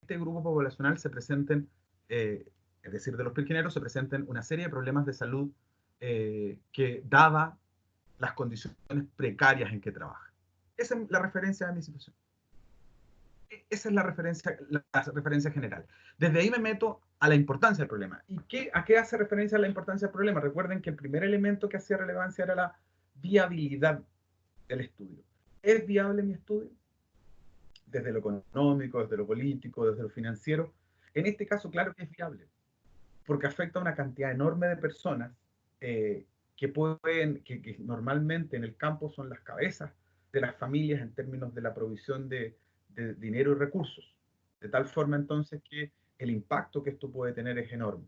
este grupo poblacional se presenten, es decir, de los pirquineros, se presenten una serie de problemas de salud que, dada las condiciones precarias en que trabajan. Esa es la referencia de mi situación. Esa es la referencia general. Desde ahí me meto a la importancia del problema. ¿Y a qué hace referencia la importancia del problema? Recuerden que el primer elemento que hacía relevancia era la viabilidad del estudio. ¿Es viable mi estudio? Desde lo económico, desde lo político, desde lo financiero. En este caso, claro que es viable, porque afecta a una cantidad enorme de personas que normalmente en el campo son las cabezas de las familias en términos de la provisión de dinero y recursos. De tal forma entonces que el impacto que esto puede tener es enorme.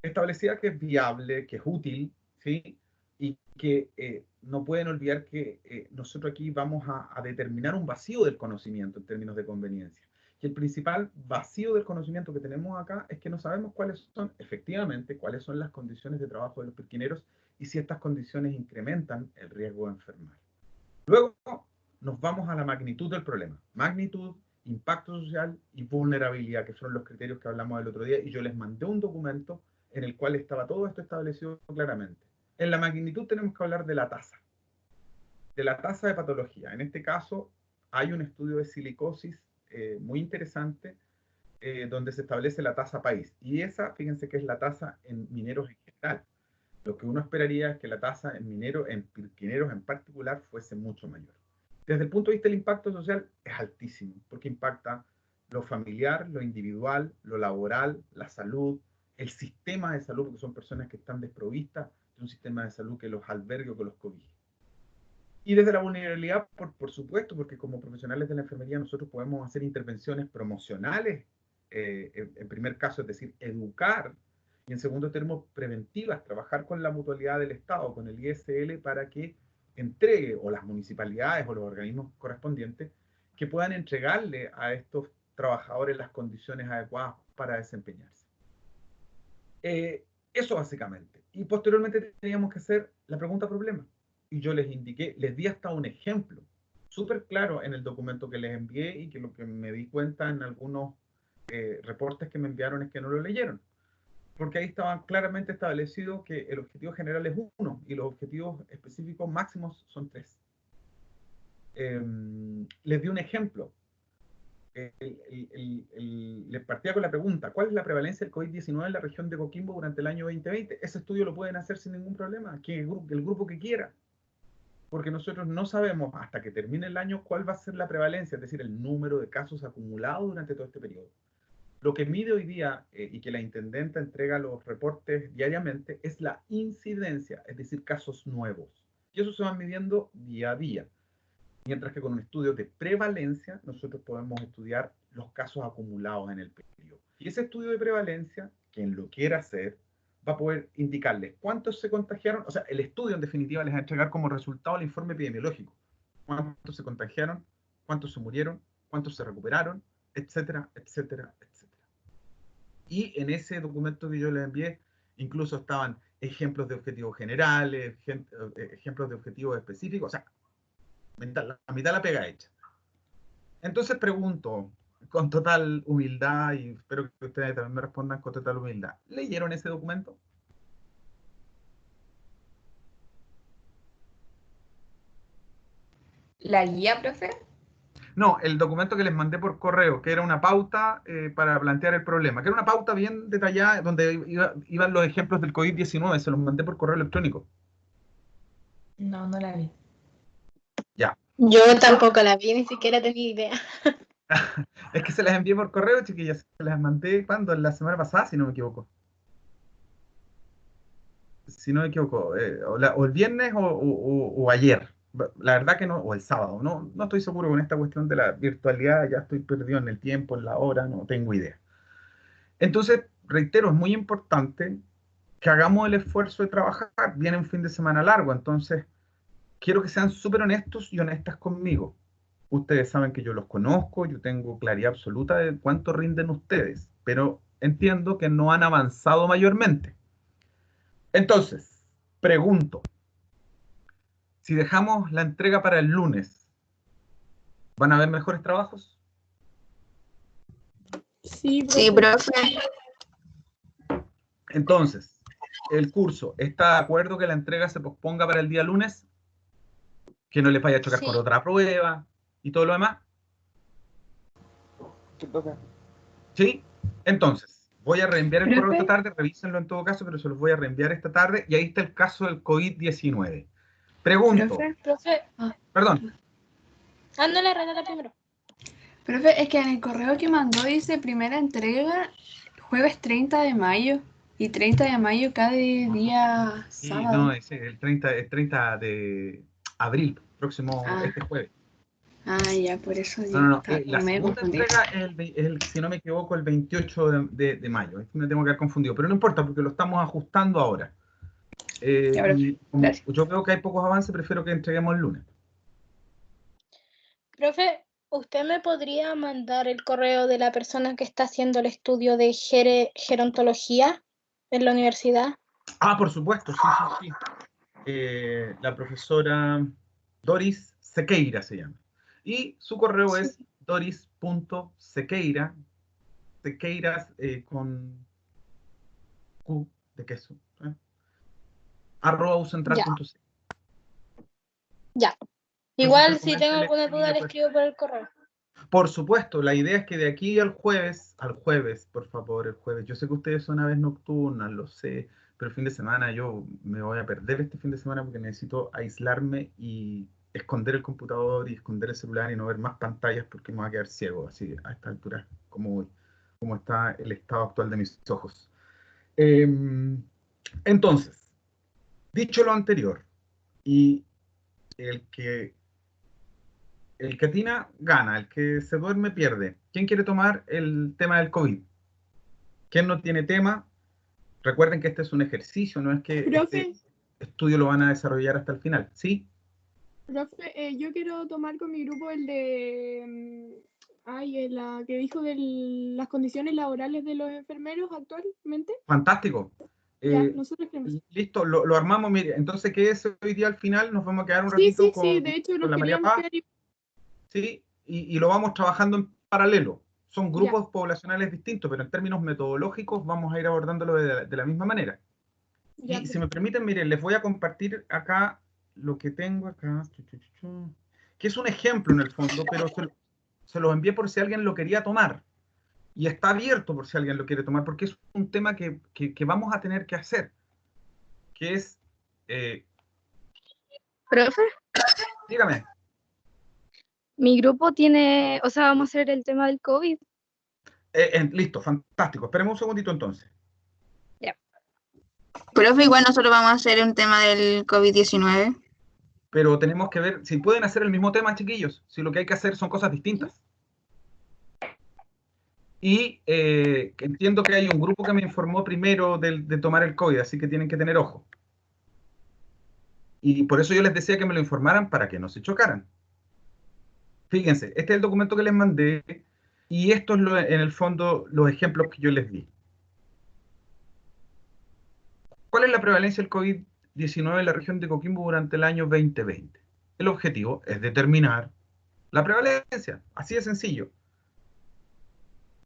Establecida que es viable, que es útil, ¿sí? Y que no pueden olvidar que nosotros aquí vamos a determinar un vacío del conocimiento en términos de conveniencia. Y el principal vacío del conocimiento que tenemos acá es que no sabemos cuáles son, efectivamente, cuáles son las condiciones de trabajo de los pirquineros y si estas condiciones incrementan el riesgo de enfermar. Luego nos vamos a la magnitud del problema. Magnitud, impacto social y vulnerabilidad, que son los criterios que hablamos el otro día, y yo les mandé un documento en el cual estaba todo esto establecido claramente. En la magnitud tenemos que hablar de la tasa de patología. En este caso hay un estudio de silicosis muy interesante donde se establece la tasa país. Y esa, fíjense que es la tasa en mineros en general. Lo que uno esperaría es que la tasa en pirquineros en particular fuese mucho mayor. Desde el punto de vista del impacto social es altísimo, porque impacta lo familiar, lo individual, lo laboral, la salud, el sistema de salud, porque son personas que están desprovistas de un sistema de salud que los albergue o que los cobije. Y desde la vulnerabilidad, por supuesto, porque como profesionales de la enfermería nosotros podemos hacer intervenciones promocionales, en primer caso, es decir, educar, y en segundo término, preventivas, trabajar con la mutualidad del Estado, con el ISL, para que entregue, o las municipalidades o los organismos correspondientes, que puedan entregarle a estos trabajadores las condiciones adecuadas para desempeñarse. Eso básicamente. Y posteriormente teníamos que hacer la pregunta problema. Y yo les indiqué, les di hasta un ejemplo súper claro en el documento que les envié y que lo que me di cuenta en algunos reportes que me enviaron es que no lo leyeron. Porque ahí estaban claramente establecido que el objetivo general es 1 y los objetivos específicos máximos son 3. Les di un ejemplo. Les partía con la pregunta, ¿cuál es la prevalencia del COVID-19 en la región de Coquimbo durante el año 2020? Ese estudio lo pueden hacer sin ningún problema, que el grupo que quiera, porque nosotros no sabemos hasta que termine el año cuál va a ser la prevalencia, es decir, el número de casos acumulados durante todo este periodo. Lo que mide hoy día y que la intendenta entrega los reportes diariamente es la incidencia, es decir, casos nuevos. Y eso se va midiendo día a día. Mientras que con un estudio de prevalencia nosotros podemos estudiar los casos acumulados en el periodo. Y ese estudio de prevalencia, quien lo quiera hacer, va a poder indicarles cuántos se contagiaron, o sea, el estudio en definitiva les va a entregar como resultado el informe epidemiológico. Cuántos se contagiaron, cuántos se murieron, cuántos se recuperaron, etcétera, etcétera, etcétera. Y en ese documento que yo les envié, incluso estaban ejemplos de objetivos generales, ejemplos de objetivos específicos, o sea, la mitad la pega hecha. Entonces pregunto, con total humildad, y espero que ustedes también me respondan con total humildad, ¿leyeron ese documento? ¿La guía, profe? No, el documento que les mandé por correo, que era una pauta para plantear el problema, que era una pauta bien detallada donde iban los ejemplos del COVID-19, se los mandé por correo electrónico. No, no la vi. Ya. Yo tampoco la vi, ni siquiera tenía idea. Es que se las envié por correo, chiquillas. Se las mandé, ¿cuándo? La semana pasada, si no me equivoco. Si no me equivoco. O el viernes o ayer. La verdad que no, o el sábado. No estoy seguro con esta cuestión de la virtualidad. Ya estoy perdido en el tiempo, en la hora, no tengo idea. Entonces, reitero, es muy importante que hagamos el esfuerzo de trabajar. Viene un fin de semana largo, entonces quiero que sean súper honestos y honestas conmigo. Ustedes saben que yo los conozco, yo tengo claridad absoluta de cuánto rinden ustedes, pero entiendo que no han avanzado mayormente. Entonces, pregunto, si dejamos la entrega para el lunes, ¿van a haber mejores trabajos? Sí, Sí, profe. profe. Entonces, el curso, ¿está de acuerdo que la entrega se posponga para el día lunes? Que no les vaya a chocar con Sí. otra prueba y todo lo demás. ¿Sí? Entonces, voy a reenviar el correo esta tarde, revísenlo en todo caso, pero se los voy a reenviar esta tarde, y ahí está el caso del COVID-19. Pregunto, Profe, perdón, ándale, Renata primero. Profe, es que en el correo que mandó dice primera entrega jueves 30 de mayo y 30 de mayo cada día sí, sábado. no, es el 30 de abril, próximo, este jueves. Ya, por eso No. La me segunda confundí. entrega es si no me equivoco, el 28 de mayo. Es que me tengo que haber confundido, pero no importa porque lo estamos ajustando ahora. Ya, profe, Y como gracias. yo veo que hay pocos avances, prefiero que entreguemos el lunes. Profe, ¿usted me podría mandar el correo de la persona que está haciendo el estudio de gerontología en la universidad? Ah, por supuesto, sí. La profesora Doris Sequeira se llama. Y su correo es doris.sequeira, Sequeiras con Q de queso, @ucentral.c. Ya. Entonces Igual, usted si tengo coméntele alguna y duda, le después. escribo por el correo. Por supuesto, la idea es que de aquí al jueves, por favor, el jueves. Yo sé que ustedes son aves nocturnas, lo sé, pero el fin de semana yo me voy a perder este fin de semana porque necesito aislarme y esconder el computador y esconder el celular y no ver más pantallas porque me voy a quedar ciego, así a esta altura, como está el estado actual de mis ojos. Entonces, dicho lo anterior, y el que atina gana, el que se duerme pierde. ¿Quién quiere tomar el tema del COVID? ¿Quién no tiene tema? Recuerden que este es un ejercicio, no es que Profe, este estudio lo van a desarrollar hasta el final. ¿Sí? profe, yo quiero tomar con mi grupo el de la que dijo de las condiciones laborales de los enfermeros actualmente. Fantástico. Ya, nosotros queremos. Listo, lo armamos. Mire, entonces, ¿qué es hoy día al final? Nos vamos a quedar un ratito Sí, de hecho con nos la María queríamos Paz, quedar y ¿sí? Y lo vamos trabajando en paralelo. Son ya, grupos poblacionales distintos, pero en términos metodológicos vamos a ir abordándolo de la misma manera. ya, Y si me permiten, miren, les voy a compartir acá lo que tengo acá, que es un ejemplo en el fondo, pero se lo envié por si alguien lo quería tomar. Y está abierto por si alguien lo quiere tomar, porque es un tema que vamos a tener que hacer, que es, Profe, dígame, mi grupo tiene, o sea, vamos a hacer el tema del COVID. listo, fantástico, esperemos un segundito entonces. Ya. Profe, igual nosotros vamos a hacer un tema del COVID-19. Pero tenemos que ver si pueden hacer el mismo tema, chiquillos, si lo que hay que hacer son cosas distintas. Y entiendo que hay un grupo que me informó primero de tomar el COVID, así que tienen que tener ojo. Y por eso yo les decía que me lo informaran para que no se chocaran. Fíjense, este es el documento que les mandé y esto es en el fondo los ejemplos que yo les di. ¿Cuál es la prevalencia del COVID-19 en la región de Coquimbo durante el año 2020? El objetivo es determinar la prevalencia, así de sencillo.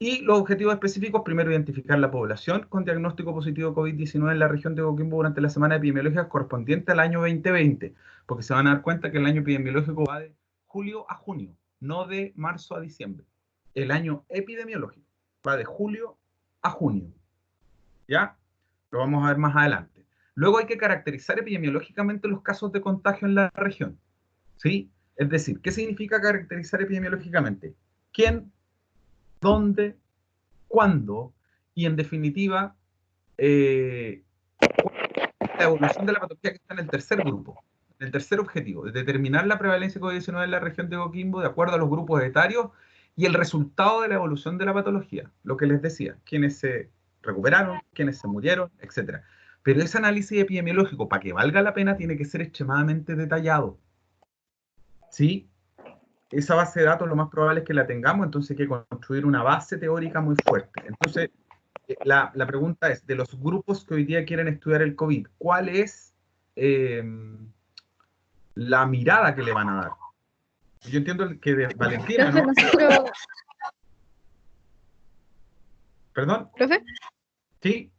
Y los objetivos específicos, primero identificar la población con diagnóstico positivo COVID-19 en la región de Coquimbo durante la semana epidemiológica correspondiente al año 2020, porque se van a dar cuenta que el año epidemiológico va de julio a junio, no de marzo a diciembre. El año epidemiológico va de julio a junio. ¿Ya? Lo vamos a ver más adelante. Luego hay que caracterizar epidemiológicamente los casos de contagio en la región. ¿Sí? Es decir, ¿qué significa caracterizar epidemiológicamente? ¿Quién? ¿Dónde? ¿Cuándo? Y en definitiva, la evolución de la patología que está en el tercer grupo, el tercer objetivo, de determinar la prevalencia COVID-19 en la región de Coquimbo de acuerdo a los grupos etarios y el resultado de la evolución de la patología, lo que les decía, quienes se recuperaron, quienes se murieron, etc. Pero ese análisis epidemiológico, para que valga la pena, tiene que ser extremadamente detallado. ¿Sí? Esa base de datos lo más probable es que la tengamos, entonces hay que construir una base teórica muy fuerte. Entonces, la pregunta es, de los grupos que hoy día quieren estudiar el COVID, ¿cuál es la mirada que le van a dar? Yo entiendo que de Valentina, Profe, ¿no? nosotros, ¿Perdón? ¿Profe? Sí.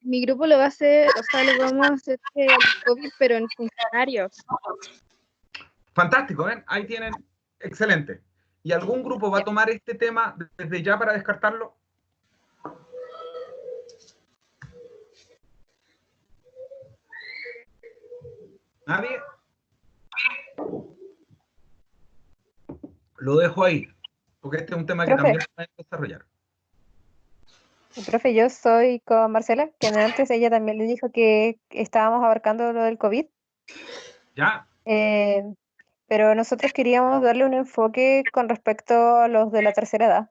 Mi grupo lo va a hacer, o sea, lo vamos a hacer el COVID, pero en funcionarios. Fantástico, ¿ven? Ahí tienen, excelente. ¿Y algún grupo va a tomar este tema desde ya para descartarlo? ¿Nadie? Lo dejo ahí, porque este es un tema que Profe. también pueden desarrollar. Profe, yo soy con Marcela, que antes ella también le dijo que estábamos abarcando lo del COVID, ¿Ya? pero nosotros queríamos darle un enfoque con respecto a los de la tercera edad.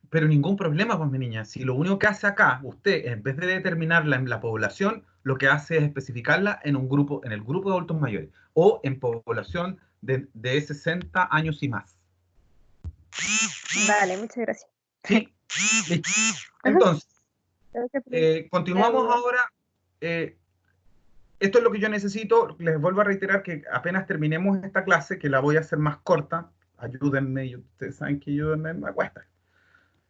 Pero ningún problema, pues mi niña. Si lo único que hace acá, usted, en vez de determinarla en la población, lo que hace es especificarla en un grupo, en el grupo de adultos mayores, o en población de 60 años y más. Vale, muchas gracias. ¿Sí? Listo. Entonces, Gracias, profe. continuamos ahora. Esto es lo que yo necesito. Les vuelvo a reiterar que apenas terminemos esta clase, que la voy a hacer más corta, ayúdenme, ustedes saben que yo me cuesta.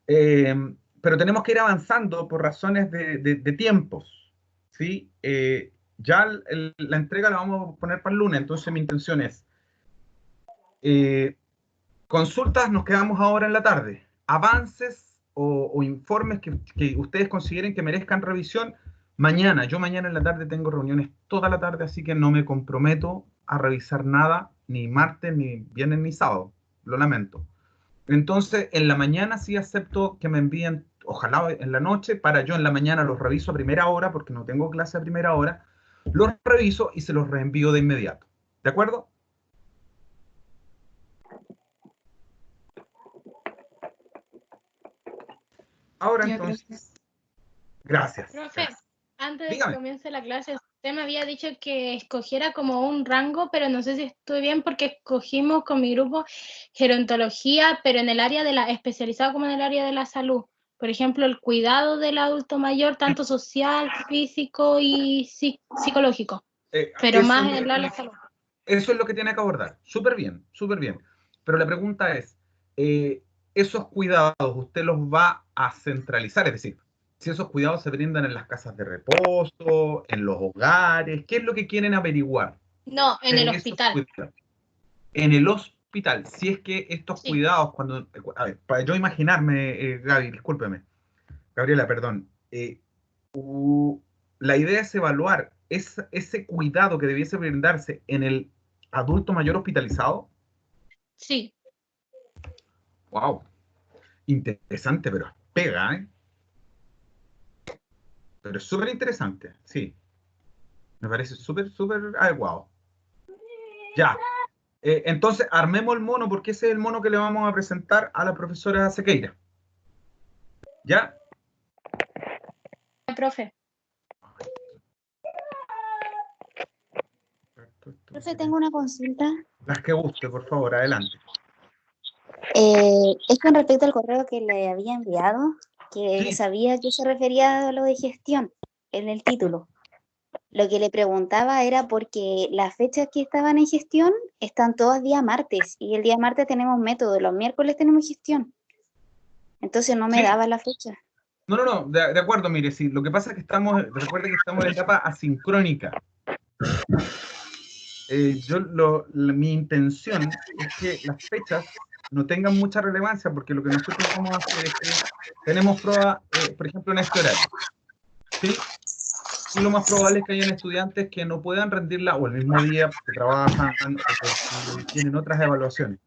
Pero tenemos que ir avanzando por razones de tiempos, ¿sí? Ya la entrega la vamos a poner para el lunes, entonces mi intención es, consultas nos quedamos ahora en la tarde, avances o informes que ustedes consideren que merezcan revisión, mañana. Yo mañana en la tarde tengo reuniones toda la tarde, así que no me comprometo a revisar nada, ni martes, ni viernes, ni sábado, lo lamento. Entonces, en la mañana sí acepto que me envíen, ojalá en la noche, para yo en la mañana los reviso a primera hora, porque no tengo clase a primera hora, los reviso y se los reenvío de inmediato. ¿De acuerdo? Ahora Ya, entonces, profe. gracias. Profe, antes de que Dígame. comience la clase, usted me había dicho que escogiera como un rango, pero no sé si estuve bien porque escogimos con mi grupo gerontología, pero en el área de especializado como en el área de la salud. Por ejemplo, el cuidado del adulto mayor, tanto social, físico y psicológico, pero Eso más es lo en que la tiene- salud. Eso es lo que tiene que abordar. Súper bien, súper bien. Pero la pregunta es, ¿esos cuidados usted los va a centralizar? Es decir, si esos cuidados se brindan en las casas de reposo, en los hogares, ¿qué es lo que quieren averiguar? No, en el De esos hospital. cuidados. En el hospital, si es que estos Sí. cuidados, a ver, para yo imaginarme, Gaby, discúlpeme, Gabriela, perdón, la idea es evaluar ese cuidado que debiese brindarse en el adulto mayor hospitalizado. Sí. Wow, interesante, pero pega, ¿eh? Pero es súper interesante, sí. Me parece súper, súper adecuado. Ya. Entonces, armemos el mono, porque ese es el mono que le vamos a presentar a la profesora Sequeira. ¿Ya? Profe. Profe, tengo una consulta. Las que guste, por favor, adelante. Es con respecto al correo que le había enviado, que Sí. sabía que se refería a lo de gestión en el título. Lo que le preguntaba era porque las fechas que estaban en gestión están todas día martes, y el día martes tenemos método, los miércoles tenemos gestión. Entonces no me Sí. daba la fecha. No, de acuerdo, mire, sí, lo que pasa es que recuerde que estamos en la etapa asincrónica. Mi intención es que las fechas no tengan mucha relevancia, porque lo que nosotros vamos a hacer es que tenemos prueba, por ejemplo, en este horario, ¿sí? Y lo más probable es que hayan estudiantes que no puedan rendirla o el mismo día porque trabajan o porque tienen otras evaluaciones.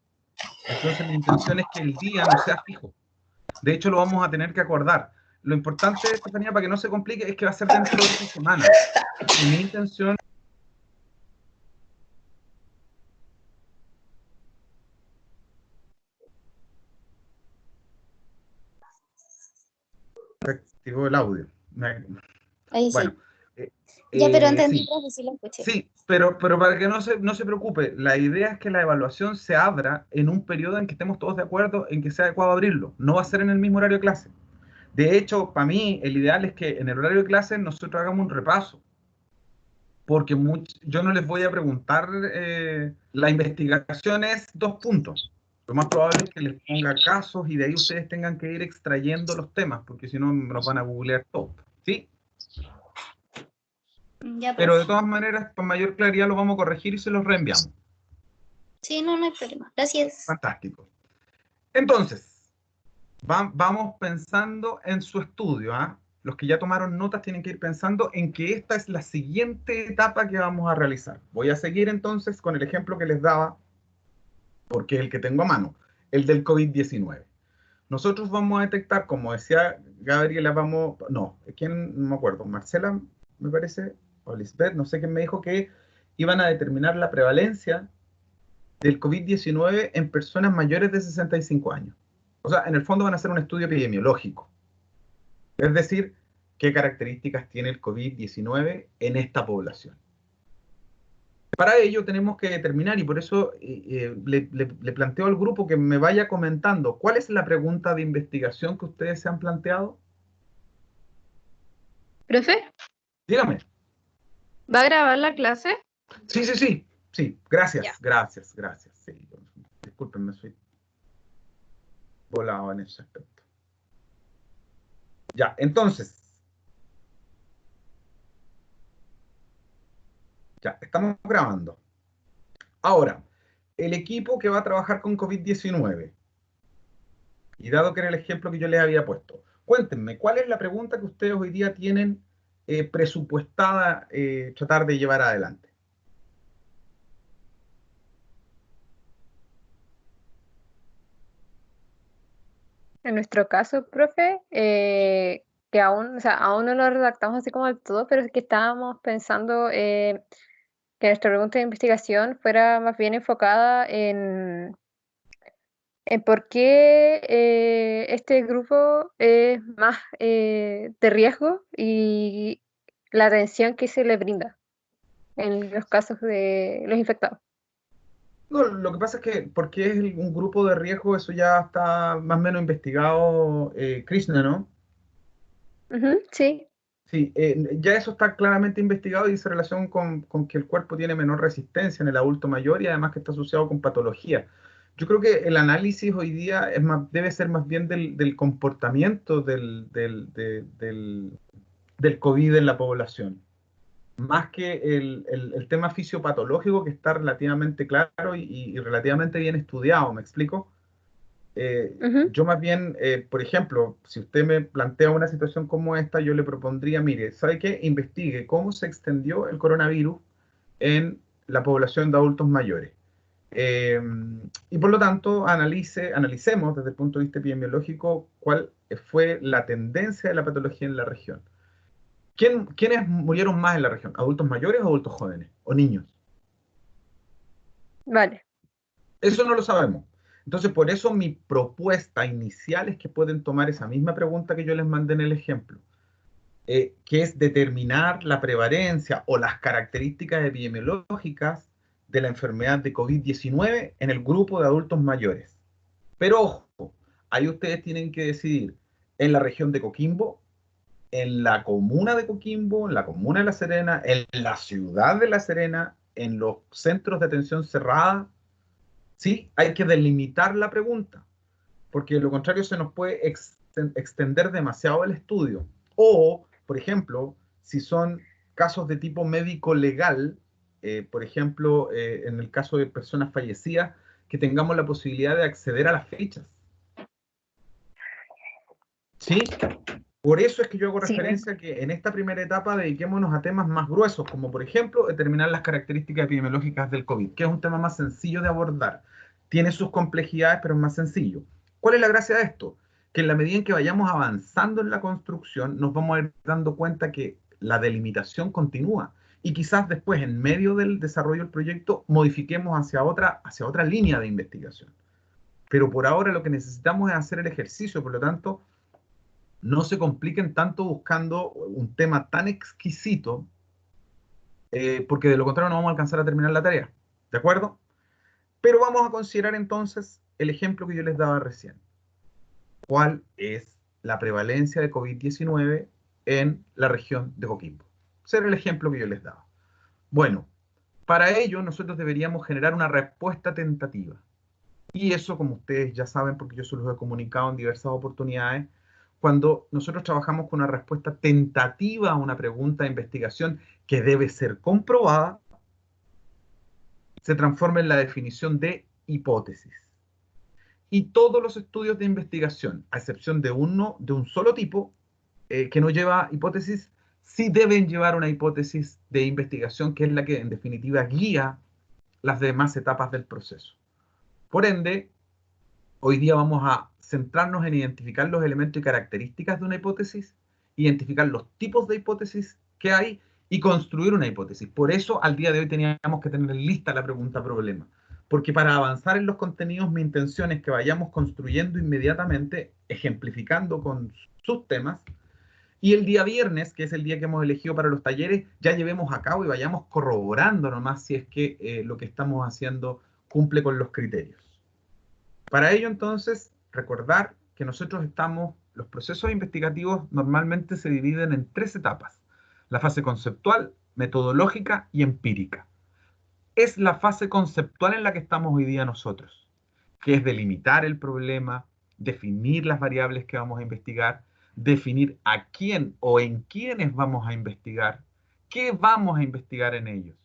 Entonces, mi intención es que el día no sea fijo. De hecho, lo vamos a tener que acordar. Lo importante, Estefanía, para que no se complique, es que va a ser dentro de esta semana. Y mi intención activó el audio. Ahí Bueno, sí. Ya, pero entendí, sí. profe, sí lo escuché. Sí, pero para que no se preocupe, la idea es que la evaluación se abra en un periodo en que estemos todos de acuerdo en que sea adecuado abrirlo. No va a ser en el mismo horario de clase. De hecho, para mí, el ideal es que en el horario de clase nosotros hagamos un repaso. Porque yo no les voy a preguntar, la investigación es 2 puntos. Lo más probable es que les ponga casos y de ahí ustedes tengan que ir extrayendo los temas, porque si no nos van a googlear todo, ¿sí? Ya, Pero de profe. todas maneras, con mayor claridad lo vamos a corregir y se los reenviamos. Sí, no, no hay problema. Gracias. Fantástico. Entonces, vamos pensando en su estudio, ¿ah? Los que ya tomaron notas tienen que ir pensando en que esta es la siguiente etapa que vamos a realizar. Voy a seguir entonces con el ejemplo que les daba, porque es el que tengo a mano, el del COVID-19. Nosotros vamos a detectar, como decía Gabriela, no, ¿quién? No me acuerdo, Marcela, me parece, o Lisbeth, no sé quién me dijo que iban a determinar la prevalencia del COVID-19 en personas mayores de 65 años. O sea, en el fondo van a hacer un estudio epidemiológico. Es decir, qué características tiene el COVID-19 en esta población. Para ello tenemos que determinar, y por eso le planteo al grupo que me vaya comentando, ¿cuál es la pregunta de investigación que ustedes se han planteado? ¿Profe? Dígame. ¿Va a grabar la clase? Sí, gracias, Ya. gracias. Sí, discúlpenme, soy volado en ese aspecto. Ya, entonces, ya, estamos grabando. Ahora, el equipo que va a trabajar con COVID-19, y dado que era el ejemplo que yo les había puesto, cuéntenme, ¿cuál es la pregunta que ustedes hoy día tienen presupuestada tratar de llevar adelante? En nuestro caso, profe, que aún, o sea, aún no lo redactamos así como del todo, pero es que estábamos pensando que nuestra pregunta de investigación fuera más bien enfocada en por qué este grupo es más de riesgo y la atención que se le brinda en los casos de los infectados. No, lo que pasa es que, porque es un grupo de riesgo, eso ya está más o menos investigado, Krishna, ¿no? Ujú, sí. Sí, ya eso está claramente investigado y dice relación con que el cuerpo tiene menor resistencia en el adulto mayor y además que está asociado con patología. Yo creo que el análisis hoy día debe ser más bien del comportamiento del COVID en la población, más que el tema fisiopatológico que está relativamente claro y relativamente bien estudiado, ¿me explico? Ujú. Yo más bien, por ejemplo, si usted me plantea una situación como esta, yo le propondría, mire, ¿sabe qué? Investigue cómo se extendió el coronavirus en la población de adultos mayores. Eh, y por lo tanto, analicemos desde el punto de vista epidemiológico cuál fue la tendencia de la patología en la región. ¿Quiénes murieron más en la región? ¿Adultos mayores o adultos jóvenes? ¿O niños? Vale. Eso no lo sabemos. Entonces, por eso mi propuesta inicial es que pueden tomar esa misma pregunta que yo les mandé en el ejemplo, que es determinar la prevalencia o las características epidemiológicas de la enfermedad de COVID-19 en el grupo de adultos mayores. Pero ojo, ahí ustedes tienen que decidir en la región de Coquimbo, en la comuna de Coquimbo, en la comuna de La Serena, en la ciudad de La Serena, en los centros de atención cerrada. Sí, hay que delimitar la pregunta, porque de lo contrario se nos puede extender demasiado el estudio. O, por ejemplo, si son casos de tipo médico-legal, por ejemplo, en el caso de personas fallecidas, que tengamos la posibilidad de acceder a las fechas. ¿Sí? Por eso es que yo hago Sí. referencia a que en esta primera etapa dediquémonos a temas más gruesos, como por ejemplo determinar las características epidemiológicas del COVID, que es un tema más sencillo de abordar. Tiene sus complejidades, pero es más sencillo. ¿Cuál es la gracia de esto? Que en la medida en que vayamos avanzando en la construcción, nos vamos a ir dando cuenta que la delimitación continúa. Y quizás después, en medio del desarrollo del proyecto, modifiquemos hacia otra línea de investigación. Pero por ahora lo que necesitamos es hacer el ejercicio, por lo tanto, no se compliquen tanto buscando un tema tan exquisito, porque de lo contrario no vamos a alcanzar a terminar la tarea. ¿De acuerdo? Pero vamos a considerar entonces el ejemplo que yo les daba recién. ¿Cuál es la prevalencia de COVID-19 en la región de Coquimbo? Ese era el ejemplo que yo les daba. Bueno, para ello nosotros deberíamos generar una respuesta tentativa. Y eso, como ustedes ya saben, porque yo se los he comunicado en diversas oportunidades, cuando nosotros trabajamos con una respuesta tentativa a una pregunta de investigación que debe ser comprobada, se transforma en la definición de hipótesis. Y todos los estudios de investigación, a excepción de uno de un solo tipo, que no lleva hipótesis, sí deben llevar una hipótesis de investigación, que es la que en definitiva guía las demás etapas del proceso. Por ende, hoy día vamos a centrarnos en identificar los elementos y características de una hipótesis, identificar los tipos de hipótesis que hay y construir una hipótesis. Por eso, al día de hoy teníamos que tener lista la pregunta problema. Porque para avanzar en los contenidos, mi intención es que vayamos construyendo inmediatamente, ejemplificando con sus temas, y el día viernes, que es el día que hemos elegido para los talleres, ya llevemos a cabo y vayamos corroborando nomás si es que lo que estamos haciendo cumple con los criterios. Para ello, entonces, recordar que los procesos investigativos normalmente se dividen en 3 etapas: la fase conceptual, metodológica y empírica. Es la fase conceptual en la que estamos hoy día nosotros, que es delimitar el problema, definir las variables que vamos a investigar, definir a quién o en quiénes vamos a investigar, qué vamos a investigar en ellos.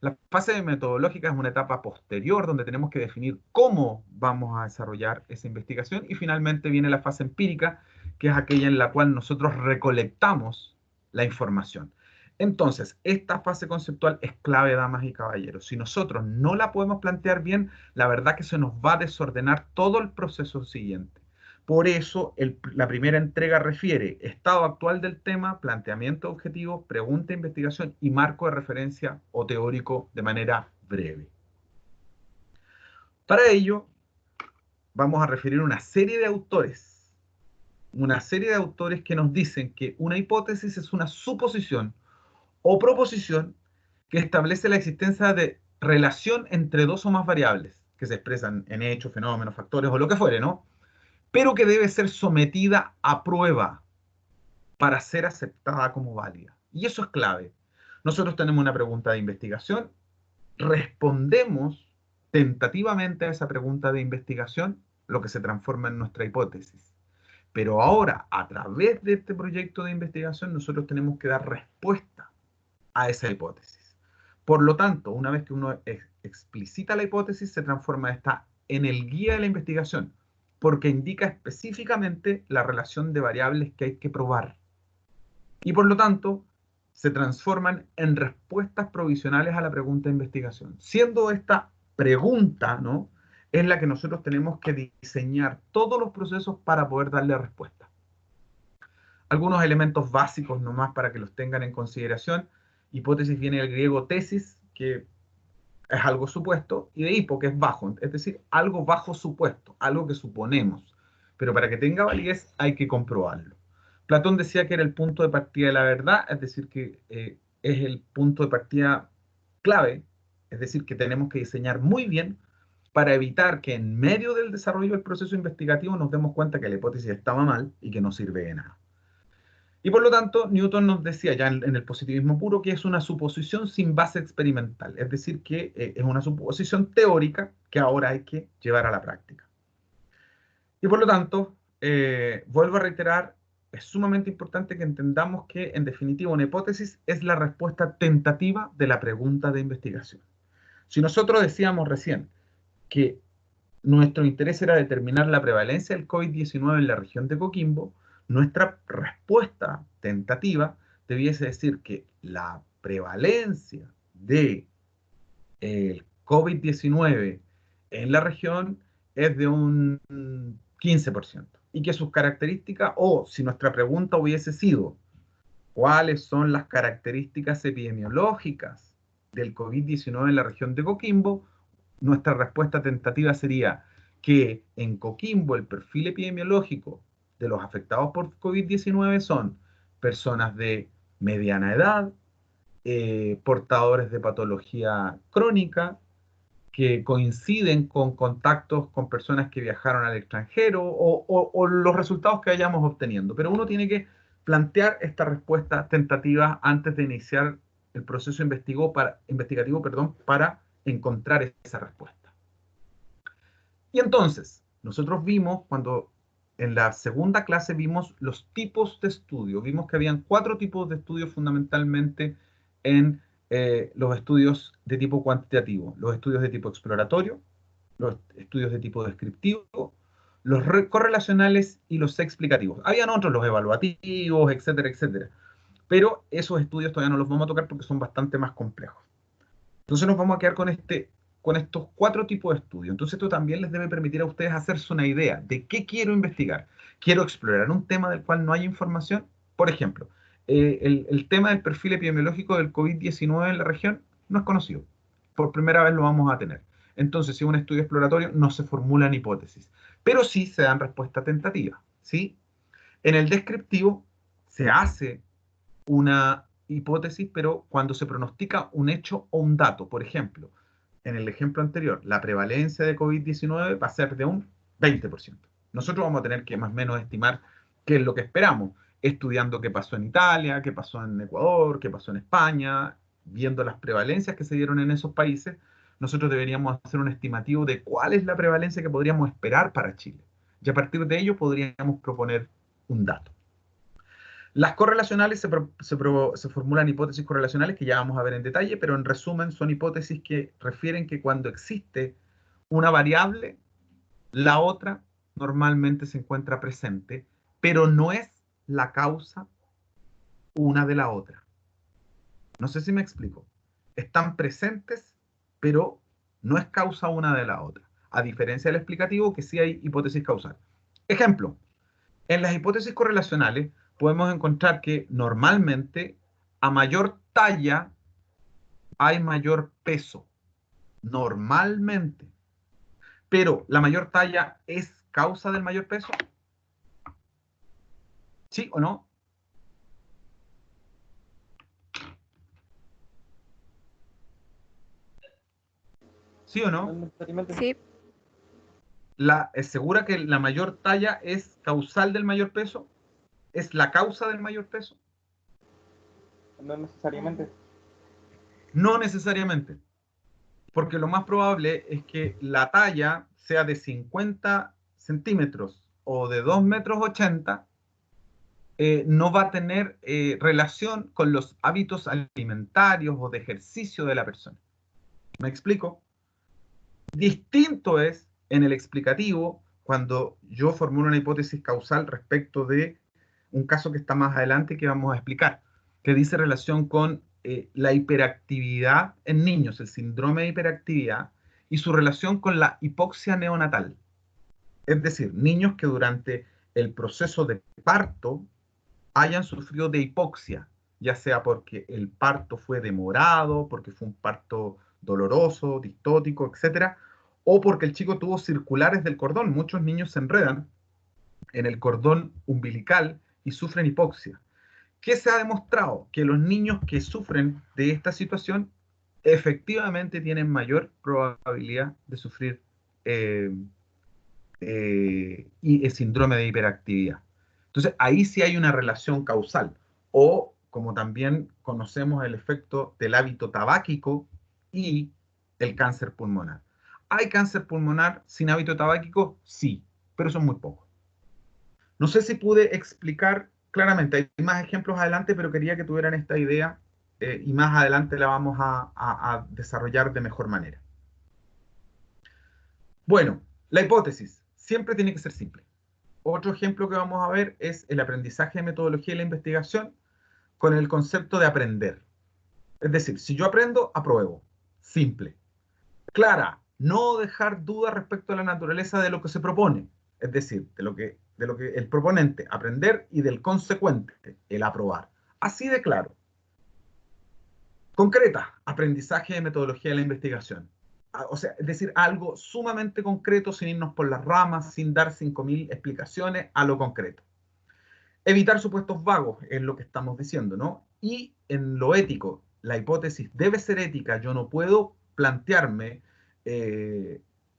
La fase metodológica es una etapa posterior donde tenemos que definir cómo vamos a desarrollar esa investigación, y finalmente viene la fase empírica, que es aquella en la cual nosotros recolectamos la información. Entonces, esta fase conceptual es clave, damas y caballeros. Si nosotros no la podemos plantear bien, la verdad que se nos va a desordenar todo el proceso siguiente. Por eso, la primera entrega refiere estado actual del tema, planteamiento objetivo, pregunta de investigación y marco de referencia o teórico de manera breve. Para ello, vamos a referir una serie de autores que nos dicen que una hipótesis es una suposición o proposición que establece la existencia de relación entre 2 o más variables, que se expresan en hechos, fenómenos, factores o lo que fuere, ¿no? Pero que debe ser sometida a prueba para ser aceptada como válida. Y eso es clave. Nosotros tenemos una pregunta de investigación, respondemos tentativamente a esa pregunta de investigación, lo que se transforma en nuestra hipótesis. Pero ahora, a través de este proyecto de investigación, nosotros tenemos que dar respuesta a esa hipótesis. Por lo tanto, una vez que uno explicita la hipótesis, se transforma esta en el guía de la investigación, porque indica específicamente la relación de variables que hay que probar. Y por lo tanto, se transforman en respuestas provisionales a la pregunta de investigación. Siendo esta pregunta, ¿no?, es la que nosotros tenemos que diseñar todos los procesos para poder darle respuesta. Algunos elementos básicos nomás para que los tengan en consideración. Hipótesis viene del griego tesis, que es algo supuesto, y de hipo, que es bajo, es decir, algo bajo supuesto, algo que suponemos. Pero para que tenga validez hay que comprobarlo. Platón decía que era el punto de partida de la verdad, es decir, que es el punto de partida clave, es decir, que tenemos que diseñar muy bien para evitar que en medio del desarrollo del proceso investigativo nos demos cuenta que la hipótesis estaba mal y que no sirve de nada. Y por lo tanto, Newton nos decía ya en el positivismo puro que es una suposición sin base experimental, es decir, que es una suposición teórica que ahora hay que llevar a la práctica. Y por lo tanto, vuelvo a reiterar, es sumamente importante que entendamos que, en definitiva, una hipótesis es la respuesta tentativa de la pregunta de investigación. Si nosotros decíamos recién que nuestro interés era determinar la prevalencia del COVID-19 en la región de Coquimbo, nuestra respuesta tentativa debiese decir que la prevalencia de el COVID-19 en la región es de un 15%, y que sus características, o si nuestra pregunta hubiese sido ¿cuáles son las características epidemiológicas del COVID-19 en la región de Coquimbo?, nuestra respuesta tentativa sería que en Coquimbo el perfil epidemiológico de los afectados por COVID-19 son personas de mediana edad, portadores de patología crónica, que coinciden con contactos con personas que viajaron al extranjero, o los resultados que vayamos obteniendo. Pero uno tiene que plantear esta respuesta tentativa antes de iniciar el proceso investigativo para encontrar esa respuesta. Y entonces, nosotros vimos, cuando en la segunda clase vimos los tipos de estudio, vimos que habían 4 tipos de estudios fundamentalmente en los estudios de tipo cuantitativo: los estudios de tipo exploratorio, los estudios de tipo descriptivo, los correlacionales y los explicativos. Habían otros, los evaluativos, etcétera, etcétera. Pero esos estudios todavía no los vamos a tocar porque son bastante más complejos. Entonces nos vamos a quedar con estos 4 tipos de estudios. Entonces esto también les debe permitir a ustedes hacerse una idea de qué quiero investigar. ¿Quiero explorar un tema del cual no hay información? Por ejemplo, el tema del perfil epidemiológico del COVID-19 en la región no es conocido. Por primera vez lo vamos a tener. Entonces, si es un estudio exploratorio, no se formulan hipótesis, pero sí se dan respuestas tentativas, ¿sí? En el descriptivo se hace una hipótesis, pero cuando se pronostica un hecho o un dato. Por ejemplo, en el ejemplo anterior, la prevalencia de COVID-19 va a ser de un 20%. Nosotros vamos a tener que más o menos estimar qué es lo que esperamos, estudiando qué pasó en Italia, qué pasó en Ecuador, qué pasó en España, viendo las prevalencias que se dieron en esos países. Nosotros deberíamos hacer un estimativo de cuál es la prevalencia que podríamos esperar para Chile. Y a partir de ello podríamos proponer un dato. Las correlacionales se formulan hipótesis correlacionales que ya vamos a ver en detalle, pero en resumen son hipótesis que refieren que cuando existe una variable, la otra normalmente se encuentra presente, pero no es la causa una de la otra. No sé si me explico. Están presentes, pero no es causa una de la otra. A diferencia del explicativo, que sí hay hipótesis causal. Ejemplo, en las hipótesis correlacionales podemos encontrar que normalmente a mayor talla hay mayor peso. Normalmente. Pero ¿la mayor talla es causa del mayor peso? ¿Sí o no? ¿Sí o no? Sí. ¿Es segura que la mayor talla es causal del mayor peso? ¿Es la causa del mayor peso? No necesariamente. No necesariamente. Porque lo más probable es que la talla sea de 50 centímetros o de 2,80 m, no va a tener relación con los hábitos alimentarios o de ejercicio de la persona. ¿Me explico? Distinto es en el explicativo cuando yo formulo una hipótesis causal respecto de un caso que está más adelante que vamos a explicar, que dice relación con la hiperactividad en niños, el síndrome de hiperactividad, y su relación con la hipoxia neonatal. Es decir, niños que durante el proceso de parto hayan sufrido de hipoxia, ya sea porque el parto fue demorado, porque fue un parto doloroso, distótico, etc., o porque el chico tuvo circulares del cordón. Muchos niños se enredan en el cordón umbilical y sufren hipoxia. ¿Qué se ha demostrado? Que los niños que sufren de esta situación efectivamente tienen mayor probabilidad de sufrir y el síndrome de hiperactividad. Entonces, ahí sí hay una relación causal. O, como también conocemos, el efecto del hábito tabáquico y el cáncer pulmonar. ¿Hay cáncer pulmonar sin hábito tabáquico? Sí, pero son muy pocos. No sé si pude explicar claramente. Hay más ejemplos adelante, pero quería que tuvieran esta idea y más adelante la vamos a desarrollar de mejor manera. Bueno, la hipótesis siempre tiene que ser simple. Otro ejemplo que vamos a ver es el aprendizaje de metodología y la investigación con el concepto de aprender. Es decir, si yo aprendo, apruebo. Simple. Clara, no dejar dudas respecto a la naturaleza de lo que se propone. Es decir, de lo que el proponente, aprender, y del consecuente, el aprobar. Así de claro. Concreta, aprendizaje de metodología de la investigación. O sea, es decir, algo sumamente concreto, sin irnos por las ramas, sin dar 5.000 explicaciones, a lo concreto. Evitar supuestos vagos es lo que estamos diciendo, ¿no? Y en lo ético, la hipótesis debe ser ética. Yo no puedo plantearme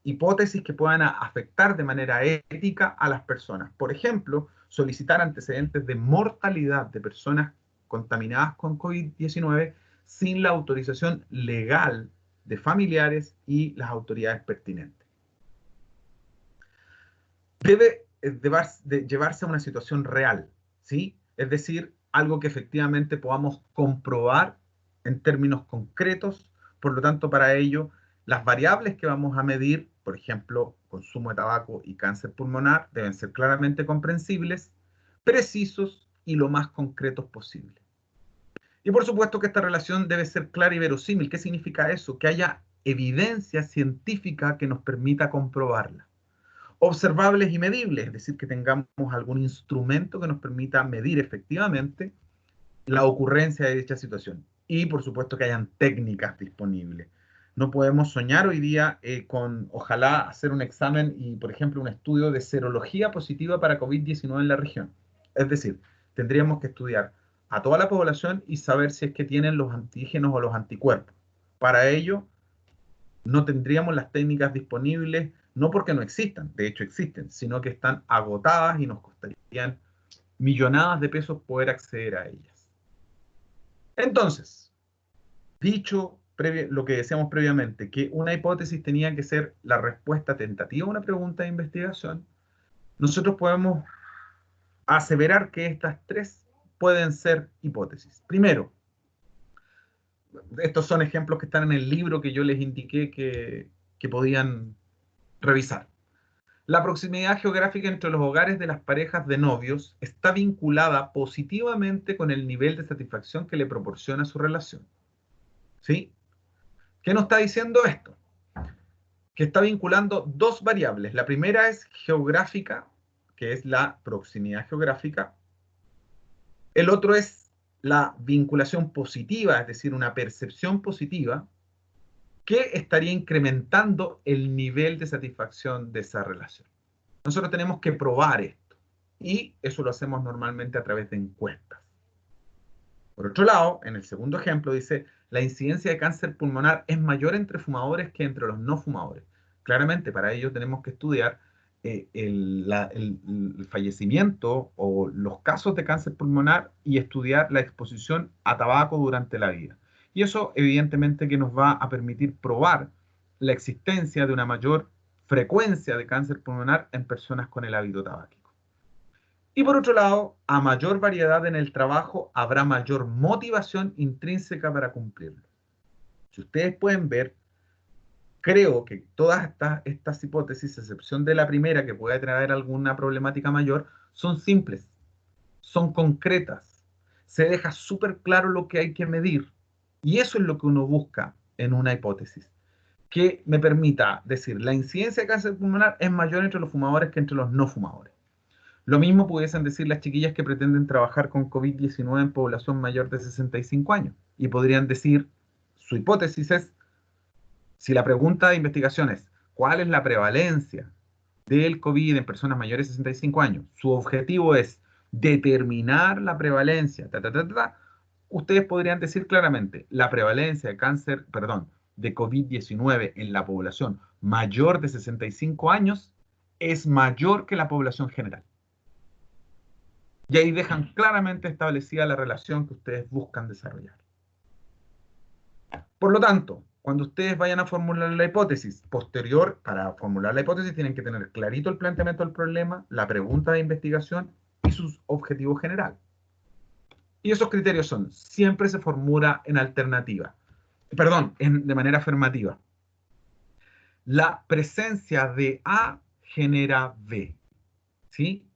hipótesis que puedan afectar de manera ética a las personas. Por ejemplo, solicitar antecedentes de mortalidad de personas contaminadas con COVID-19 sin la autorización legal de familiares y las autoridades pertinentes. debe de llevarse a una situación real, ¿sí? Es decir, algo que efectivamente podamos comprobar en términos concretos. Por lo tanto, para ello, las variables que vamos a medir, por ejemplo, consumo de tabaco y cáncer pulmonar, deben ser claramente comprensibles, precisos y lo más concretos posible. Y por supuesto que esta relación debe ser clara y verosímil. ¿Qué significa eso? Que haya evidencia científica que nos permita comprobarla. Observables y medibles, es decir, que tengamos algún instrumento que nos permita medir efectivamente la ocurrencia de dicha situación. Y por supuesto que hayan técnicas disponibles. No podemos soñar hoy día con, ojalá, hacer un examen y, por ejemplo, un estudio de serología positiva para COVID-19 en la región. Es decir, tendríamos que estudiar a toda la población y saber si es que tienen los antígenos o los anticuerpos. Para ello, no tendríamos las técnicas disponibles, no porque no existan, de hecho existen, sino que están agotadas y nos costarían millonadas de pesos poder acceder a ellas. Entonces, dicho lo que decíamos previamente, que una hipótesis tenía que ser la respuesta tentativa a una pregunta de investigación, nosotros podemos aseverar que estas tres pueden ser hipótesis. Primero, estos son ejemplos que están en el libro que yo les indiqué que podían revisar. La proximidad geográfica entre los hogares de las parejas de novios está vinculada positivamente con el nivel de satisfacción que le proporciona su relación. ¿Sí? ¿Qué nos está diciendo esto? Que está vinculando dos variables. La primera es geográfica, que es la proximidad geográfica. El otro es la vinculación positiva, es decir, una percepción positiva, que estaría incrementando el nivel de satisfacción de esa relación. Nosotros tenemos que probar esto, y eso lo hacemos normalmente a través de encuestas. Por otro lado, en el segundo ejemplo dice, la incidencia de cáncer pulmonar es mayor entre fumadores que entre los no fumadores. Claramente, para ello tenemos que estudiar el fallecimiento o los casos de cáncer pulmonar y estudiar la exposición a tabaco durante la vida. Y eso evidentemente que nos va a permitir probar la existencia de una mayor frecuencia de cáncer pulmonar en personas con el hábito tabáquico. Y por otro lado, a mayor variedad en el trabajo habrá mayor motivación intrínseca para cumplirlo. Si ustedes pueden ver, creo que todas estas hipótesis, a excepción de la primera que puede traer alguna problemática mayor, son simples, son concretas, se deja súper claro lo que hay que medir. Y eso es lo que uno busca en una hipótesis, que me permita decir, la incidencia de cáncer pulmonar es mayor entre los fumadores que entre los no fumadores. Lo mismo pudiesen decir las chiquillas que pretenden trabajar con COVID-19 en población mayor de 65 años. Y podrían decir, su hipótesis es, si la pregunta de investigación es, ¿cuál es la prevalencia del COVID en personas mayores de 65 años? Su objetivo es determinar la prevalencia, ustedes podrían decir claramente, la prevalencia de cáncer, de COVID-19 en la población mayor de 65 años es mayor que la población general. Y ahí dejan claramente establecida la relación que ustedes buscan desarrollar. Por lo tanto, cuando ustedes vayan a formular la hipótesis, para formular la hipótesis tienen que tener clarito el planteamiento del problema, la pregunta de investigación y sus objetivos generales. Y esos criterios son, siempre se formula en alternativa, de manera afirmativa. La presencia de A genera B, ¿sí?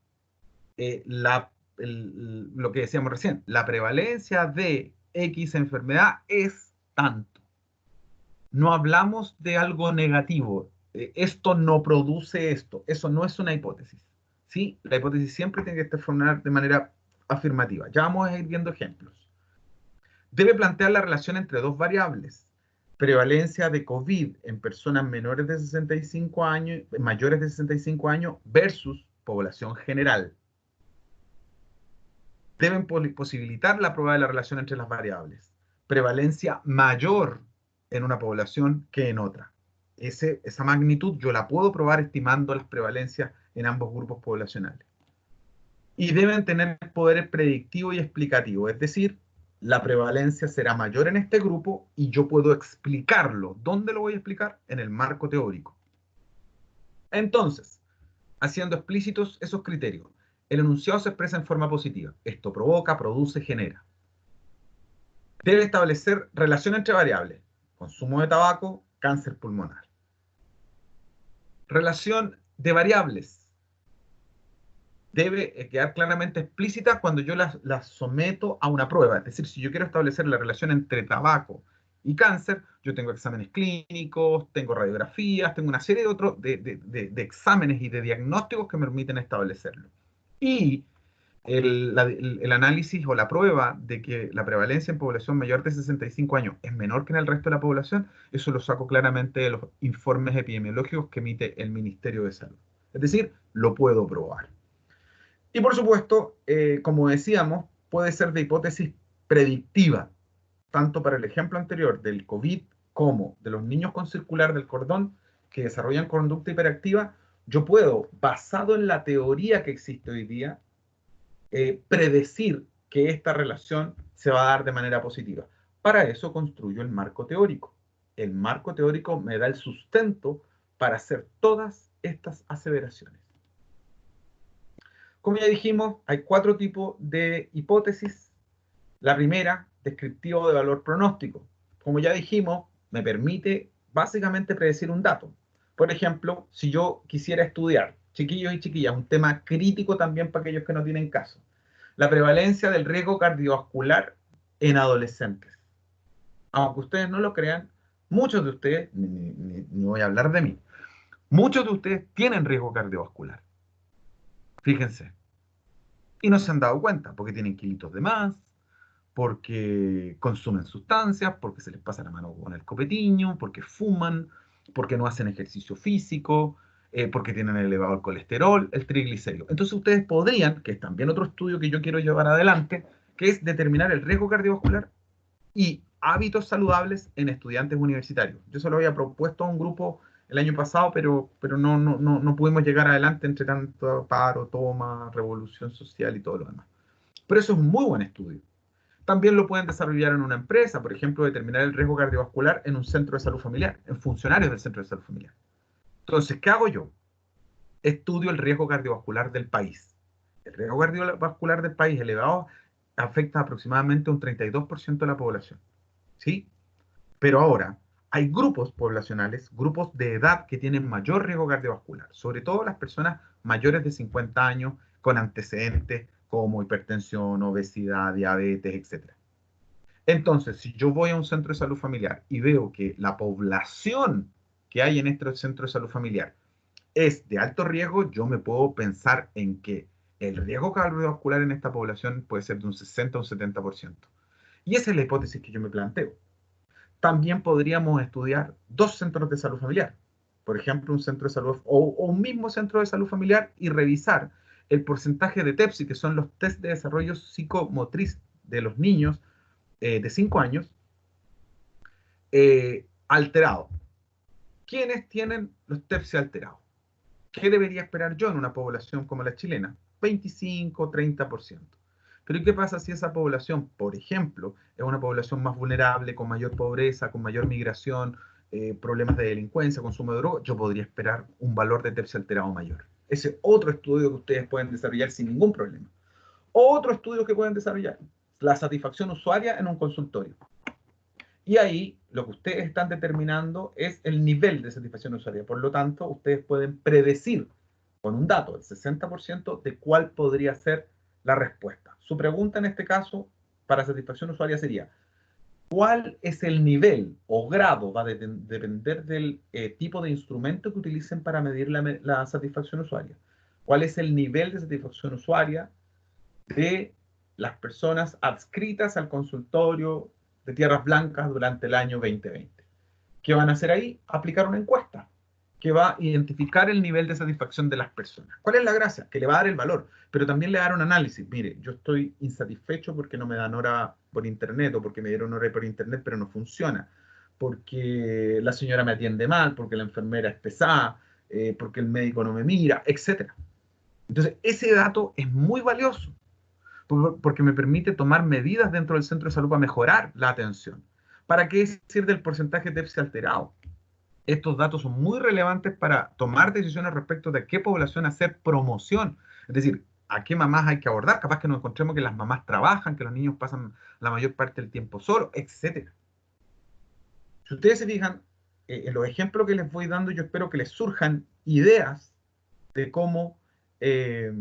Lo que decíamos recién, la prevalencia de X enfermedad es tanto. No hablamos de algo negativo. Esto no produce esto. Eso no es una hipótesis, ¿sí? La hipótesis siempre tiene que estar formulada de manera afirmativa. Ya vamos a ir viendo ejemplos. Debe plantear la relación entre dos variables. Prevalencia de COVID en personas mayores de 65 años versus población general. Deben posibilitar la prueba de la relación entre las variables. Prevalencia mayor en una población que en otra. Esa magnitud yo la puedo probar estimando las prevalencias en ambos grupos poblacionales. Y deben tener poder predictivo y explicativo, es decir, la prevalencia será mayor en este grupo y yo puedo explicarlo. ¿Dónde lo voy a explicar? En el marco teórico. Entonces, haciendo explícitos esos criterios. El enunciado se expresa en forma positiva. Esto provoca, produce, genera. Debe establecer relación entre variables. Consumo de tabaco, cáncer pulmonar. Relación de variables. Debe quedar claramente explícita cuando yo las someto a una prueba. Es decir, si yo quiero establecer la relación entre tabaco y cáncer, yo tengo exámenes clínicos, tengo radiografías, tengo una serie de otros de exámenes y de diagnósticos que me permiten establecerlo. Y el análisis o la prueba de que la prevalencia en población mayor de 65 años es menor que en el resto de la población, eso lo saco claramente de los informes epidemiológicos que emite el Ministerio de Salud. Es decir, lo puedo probar. Y por supuesto, como decíamos, puede ser de hipótesis predictiva, tanto para el ejemplo anterior del COVID como de los niños con circular del cordón que desarrollan conducta hiperactiva. Yo puedo, basado en la teoría que existe hoy día, predecir que esta relación se va a dar de manera positiva. Para eso construyo el marco teórico. El marco teórico me da el sustento para hacer todas estas aseveraciones. Como ya dijimos, hay 4 tipos de hipótesis. La primera, descriptivo de valor pronóstico. Como ya dijimos, me permite básicamente predecir un dato. Por ejemplo, si yo quisiera estudiar, chiquillos y chiquillas, un tema crítico también para aquellos que no tienen caso, la prevalencia del riesgo cardiovascular en adolescentes. Aunque ustedes no lo crean, muchos de ustedes, ni voy a hablar de mí, muchos de ustedes tienen riesgo cardiovascular. Fíjense. Y no se han dado cuenta, porque tienen kilitos de más, porque consumen sustancias, porque se les pasa la mano con el copetiño, porque fuman, porque no hacen ejercicio físico, porque tienen elevado el colesterol, el triglicérido. Entonces ustedes podrían, que es también otro estudio que yo quiero llevar adelante, que es determinar el riesgo cardiovascular y hábitos saludables en estudiantes universitarios. Yo se lo había propuesto a un grupo el año pasado, pero no pudimos llegar adelante entre tanto paro, toma, revolución social y todo lo demás. Pero eso es un muy buen estudio. También lo pueden desarrollar en una empresa, por ejemplo, determinar el riesgo cardiovascular en un centro de salud familiar, en funcionarios del centro de salud familiar. Entonces, ¿qué hago yo? Estudio el riesgo cardiovascular del país. El riesgo cardiovascular del país elevado afecta aproximadamente un 32% de la población. ¿Sí? Pero ahora, hay grupos poblacionales, grupos de edad que tienen mayor riesgo cardiovascular, sobre todo las personas mayores de 50 años con antecedentes como hipertensión, obesidad, diabetes, etc. Entonces, si yo voy a un centro de salud familiar y veo que la población que hay en este centro de salud familiar es de alto riesgo, yo me puedo pensar en que el riesgo cardiovascular en esta población puede ser de un 60 o un 70%. Y esa es la hipótesis que yo me planteo. También podríamos estudiar 2 centros de salud familiar. Por ejemplo, un centro de salud o un mismo centro de salud familiar y revisar el porcentaje de TEPSI, que son los test de desarrollo psicomotriz de los niños de 5 años, alterado. ¿Quiénes tienen los TEPSI alterados? ¿Qué debería esperar yo en una población como la chilena? 25, 30%. Pero ¿qué pasa si esa población, por ejemplo, es una población más vulnerable, con mayor pobreza, con mayor migración, problemas de delincuencia, consumo de drogas? Yo podría esperar un valor de TEPSI alterado mayor. Ese es otro estudio que ustedes pueden desarrollar sin ningún problema. Otro estudio que pueden desarrollar, la satisfacción usuaria en un consultorio. Y ahí lo que ustedes están determinando es el nivel de satisfacción usuaria. Por lo tanto, ustedes pueden predecir con un dato del 60% de cuál podría ser la respuesta. Su pregunta en este caso para satisfacción usuaria sería: ¿cuál es el nivel o grado? Va a depender del tipo de instrumento que utilicen para medir la satisfacción usuaria. ¿Cuál es el nivel de satisfacción usuaria de las personas adscritas al consultorio de Tierras Blancas durante el año 2020? ¿Qué van a hacer ahí? Aplicar una encuesta que va a identificar el nivel de satisfacción de las personas. ¿Cuál es la gracia? Que le va a dar el valor, pero también le va a dar un análisis. Mire, yo estoy insatisfecho porque no me dan hora por internet, o porque me dieron hora por internet pero no funciona, porque la señora me atiende mal, porque la enfermera es pesada, porque el médico no me mira, etc. Entonces, ese dato es muy valioso, porque me permite tomar medidas dentro del centro de salud para mejorar la atención. ¿Para qué decir del porcentaje de TEPSI alterado? Estos datos son muy relevantes para tomar decisiones respecto de a qué población hacer promoción. Es decir, a qué mamás hay que abordar. Capaz que nos encontremos que las mamás trabajan, que los niños pasan la mayor parte del tiempo solos, etc. Si ustedes se fijan, en los ejemplos que les voy dando, yo espero que les surjan ideas de cómo, qué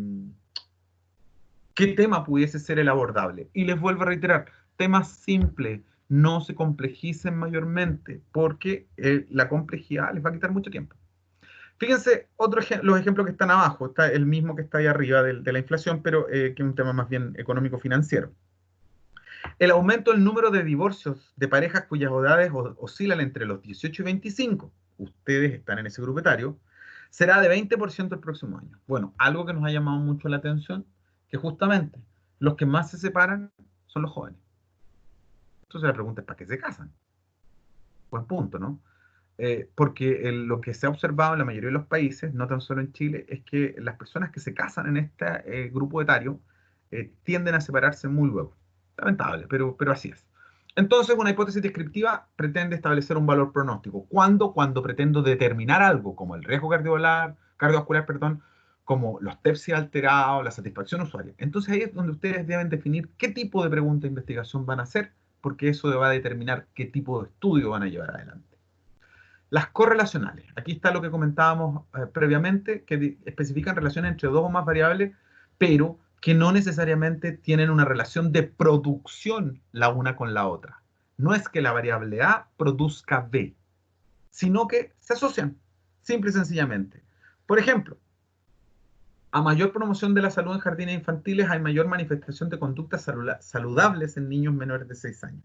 tema pudiese ser el abordable. Y les vuelvo a reiterar, temas simples, no se complejicen mayormente, porque la complejidad les va a quitar mucho tiempo. Fíjense, los ejemplos que están abajo, está el mismo que está ahí arriba de la inflación, pero que es un tema más bien económico-financiero. El aumento del número de divorcios de parejas cuyas edades oscilan entre los 18 y 25, ustedes están en ese grupo etario, será de 20% el próximo año. Bueno, algo que nos ha llamado mucho la atención, que justamente los que más se separan son los jóvenes. Entonces la pregunta es, ¿para qué se casan? Buen punto, ¿no? Porque lo que se ha observado en la mayoría de los países, no tan solo en Chile, es que las personas que se casan en este grupo etario tienden a separarse muy luego. Lamentable, pero así es. Entonces, una hipótesis descriptiva pretende establecer un valor pronóstico. ¿Cuándo? Cuando pretendo determinar algo, como el riesgo cardiovascular, como los TEPSI alterados, la satisfacción usuaria. Entonces ahí es donde ustedes deben definir qué tipo de pregunta de investigación van a hacer, porque eso va a determinar qué tipo de estudio van a llevar adelante. Las correlacionales. Aquí está lo que comentábamos previamente, que especifican relaciones entre dos o más variables, pero que no necesariamente tienen una relación de producción la una con la otra. No es que la variable A produzca B, sino que se asocian, simple y sencillamente. Por ejemplo, a mayor promoción de la salud en jardines infantiles hay mayor manifestación de conductas saludables en niños menores de 6 años.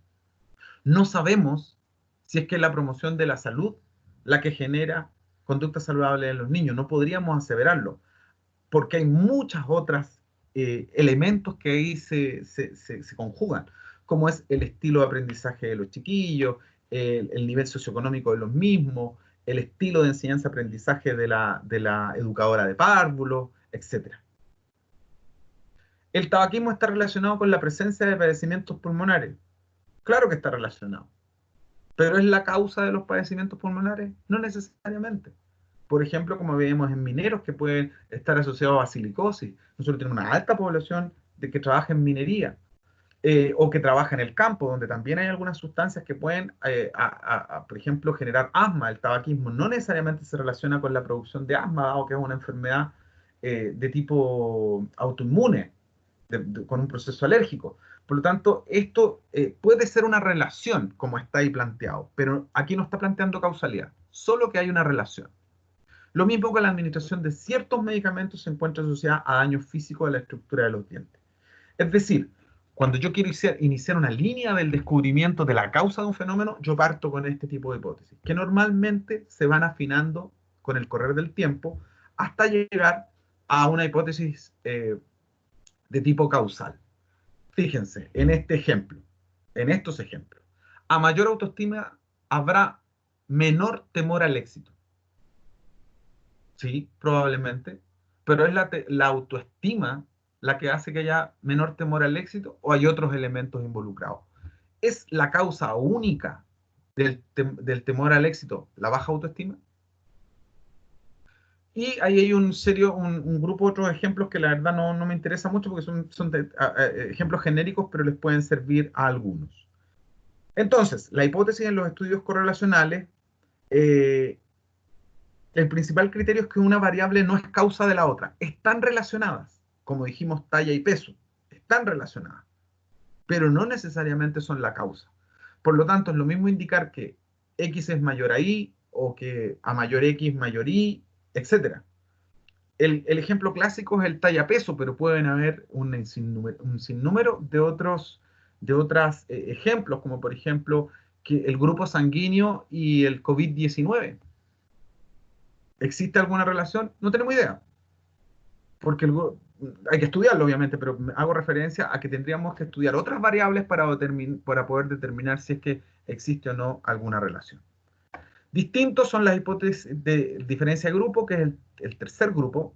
No sabemos si es que la promoción de la salud la que genera conductas saludables en los niños. No podríamos aseverarlo, porque hay muchas otras elementos que ahí se conjugan, como es el estilo de aprendizaje de los chiquillos, el nivel socioeconómico de los mismos, el estilo de enseñanza-aprendizaje de la educadora de párvulos, etc. ¿El tabaquismo está relacionado con la presencia de padecimientos pulmonares? Claro que está relacionado. ¿Pero es la causa de los padecimientos pulmonares? No necesariamente. Por ejemplo, como vemos en mineros que pueden estar asociados a silicosis. Nosotros tenemos una alta población de que trabaja en minería o que trabaja en el campo, donde también hay algunas sustancias que pueden, por ejemplo, generar asma. El tabaquismo no necesariamente se relaciona con la producción de asma, dado que es una enfermedad de tipo autoinmune, con un proceso alérgico. Por lo tanto, esto puede ser una relación, como está ahí planteado, pero aquí no está planteando causalidad, solo que hay una relación. Lo mismo con la administración de ciertos medicamentos se encuentra asociada a daños físicos de la estructura de los dientes. Es decir, cuando yo quiero iniciar una línea del descubrimiento de la causa de un fenómeno, yo parto con este tipo de hipótesis, que normalmente se van afinando con el correr del tiempo hasta llegar a una hipótesis de tipo causal. Fíjense, en estos ejemplos, a mayor autoestima habrá menor temor al éxito. Sí, probablemente, pero ¿es la autoestima la que hace que haya menor temor al éxito o hay otros elementos involucrados? ¿Es la causa única del temor al éxito la baja autoestima? Y ahí hay un grupo de otros ejemplos que la verdad no me interesa mucho porque son ejemplos genéricos, pero les pueden servir a algunos. Entonces, la hipótesis en los estudios correlacionales, el principal criterio es que una variable no es causa de la otra. Están relacionadas, como dijimos, talla y peso. Están relacionadas, pero no necesariamente son la causa. Por lo tanto, es lo mismo indicar que X es mayor a Y o que A mayor X mayor Y, etc. El ejemplo clásico es el talla-peso, pero pueden haber un sinnúmero de otros ejemplos, como por ejemplo que el grupo sanguíneo y el COVID-19. ¿Existe alguna relación? No tenemos idea, porque hay que estudiarlo obviamente, pero hago referencia a que tendríamos que estudiar otras variables para poder determinar si es que existe o no alguna relación. Distintos son las hipótesis de diferencia de grupo, que es el tercer grupo,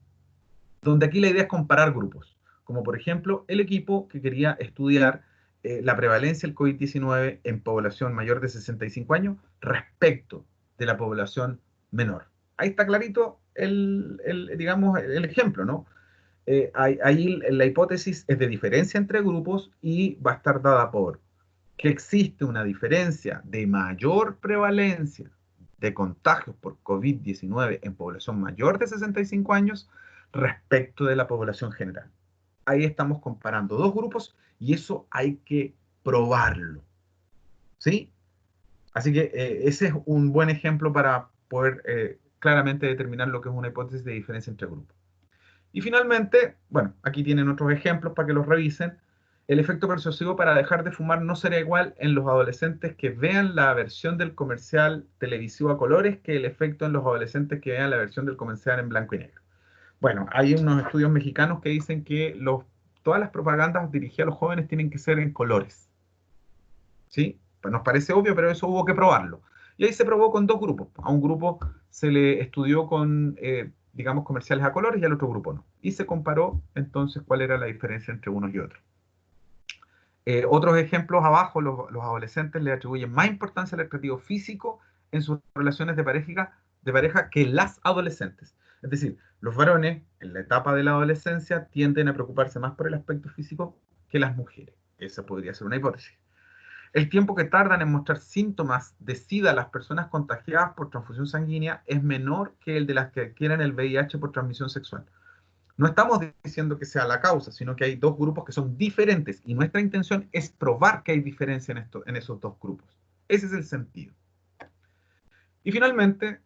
donde aquí la idea es comparar grupos, como por ejemplo el equipo que quería estudiar la prevalencia del COVID-19 en población mayor de 65 años respecto de la población menor. Ahí está clarito digamos, el ejemplo, ¿no? Ahí la hipótesis es de diferencia entre grupos y va a estar dada por que existe una diferencia de mayor prevalencia de contagios por COVID-19 en población mayor de 65 años respecto de la población general. Ahí estamos comparando dos grupos y eso hay que probarlo. ¿Sí? Así que ese es un buen ejemplo para poder claramente determinar lo que es una hipótesis de diferencia entre grupos. Y finalmente, bueno, aquí tienen otros ejemplos para que los revisen. El efecto persuasivo para dejar de fumar no será igual en los adolescentes que vean la versión del comercial televisivo a colores que el efecto en los adolescentes que vean la versión del comercial en blanco y negro. Bueno, hay unos estudios mexicanos que dicen que todas las propagandas dirigidas a los jóvenes tienen que ser en colores. ¿Sí? Pues nos parece obvio, pero eso hubo que probarlo. Y ahí se probó con dos grupos. A un grupo se le estudió con, digamos, comerciales a colores y al otro grupo no. Y se comparó entonces cuál era la diferencia entre unos y otros. Otros ejemplos abajo, los adolescentes le atribuyen más importancia al atractivo físico en sus relaciones de pareja que las adolescentes. Es decir, los varones en la etapa de la adolescencia tienden a preocuparse más por el aspecto físico que las mujeres. Esa podría ser una hipótesis. El tiempo que tardan en mostrar síntomas de SIDA las personas contagiadas por transfusión sanguínea es menor que el de las que adquieren el VIH por transmisión sexual. No estamos diciendo que sea la causa, sino que hay dos grupos que son diferentes y nuestra intención es probar que hay diferencia en esos dos grupos. Ese es el sentido. Y finalmente,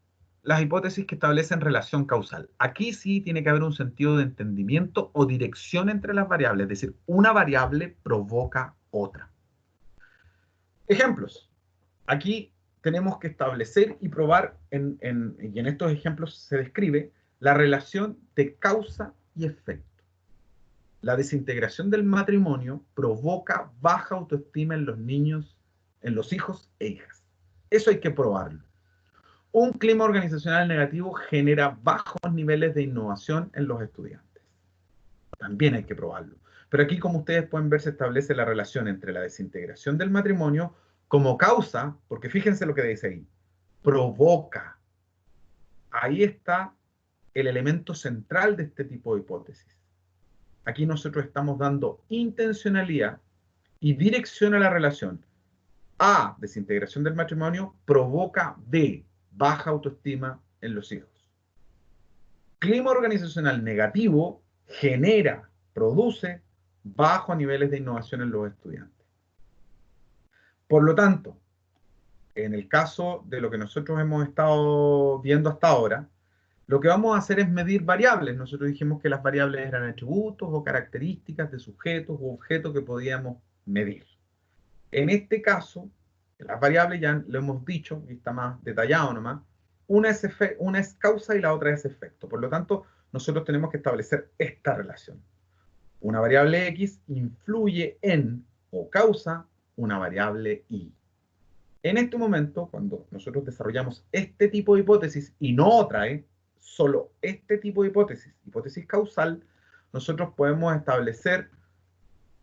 las hipótesis que establecen relación causal. Aquí sí tiene que haber un sentido de entendimiento o dirección entre las variables, es decir, una variable provoca otra. Ejemplos. Aquí tenemos que establecer y probar, y en estos ejemplos se describe la relación de causa y efecto. La desintegración del matrimonio provoca baja autoestima en los niños, en los hijos e hijas. Eso hay que probarlo. Un clima organizacional negativo genera bajos niveles de innovación en los estudiantes. También hay que probarlo. Pero aquí, como ustedes pueden ver, se establece la relación entre la desintegración del matrimonio como causa, porque fíjense lo que dice ahí, provoca. Ahí está el elemento central de este tipo de hipótesis. Aquí nosotros estamos dando intencionalidad y dirección a la relación. A, desintegración del matrimonio, provoca B, baja autoestima en los hijos. Clima organizacional negativo genera, produce bajos niveles de innovación en los estudiantes. Por lo tanto, en el caso de lo que nosotros hemos estado viendo hasta ahora, lo que vamos a hacer es medir variables. Nosotros dijimos que las variables eran atributos o características de sujetos u objetos que podíamos medir. En este caso, las variables ya lo hemos dicho, y está más detallado nomás, una es causa y la otra es efecto. Por lo tanto, nosotros tenemos que establecer esta relación. Una variable X influye en o causa una variable Y. En este momento, cuando nosotros desarrollamos este tipo de hipótesis y no otra, solo este tipo de hipótesis causal, nosotros podemos establecer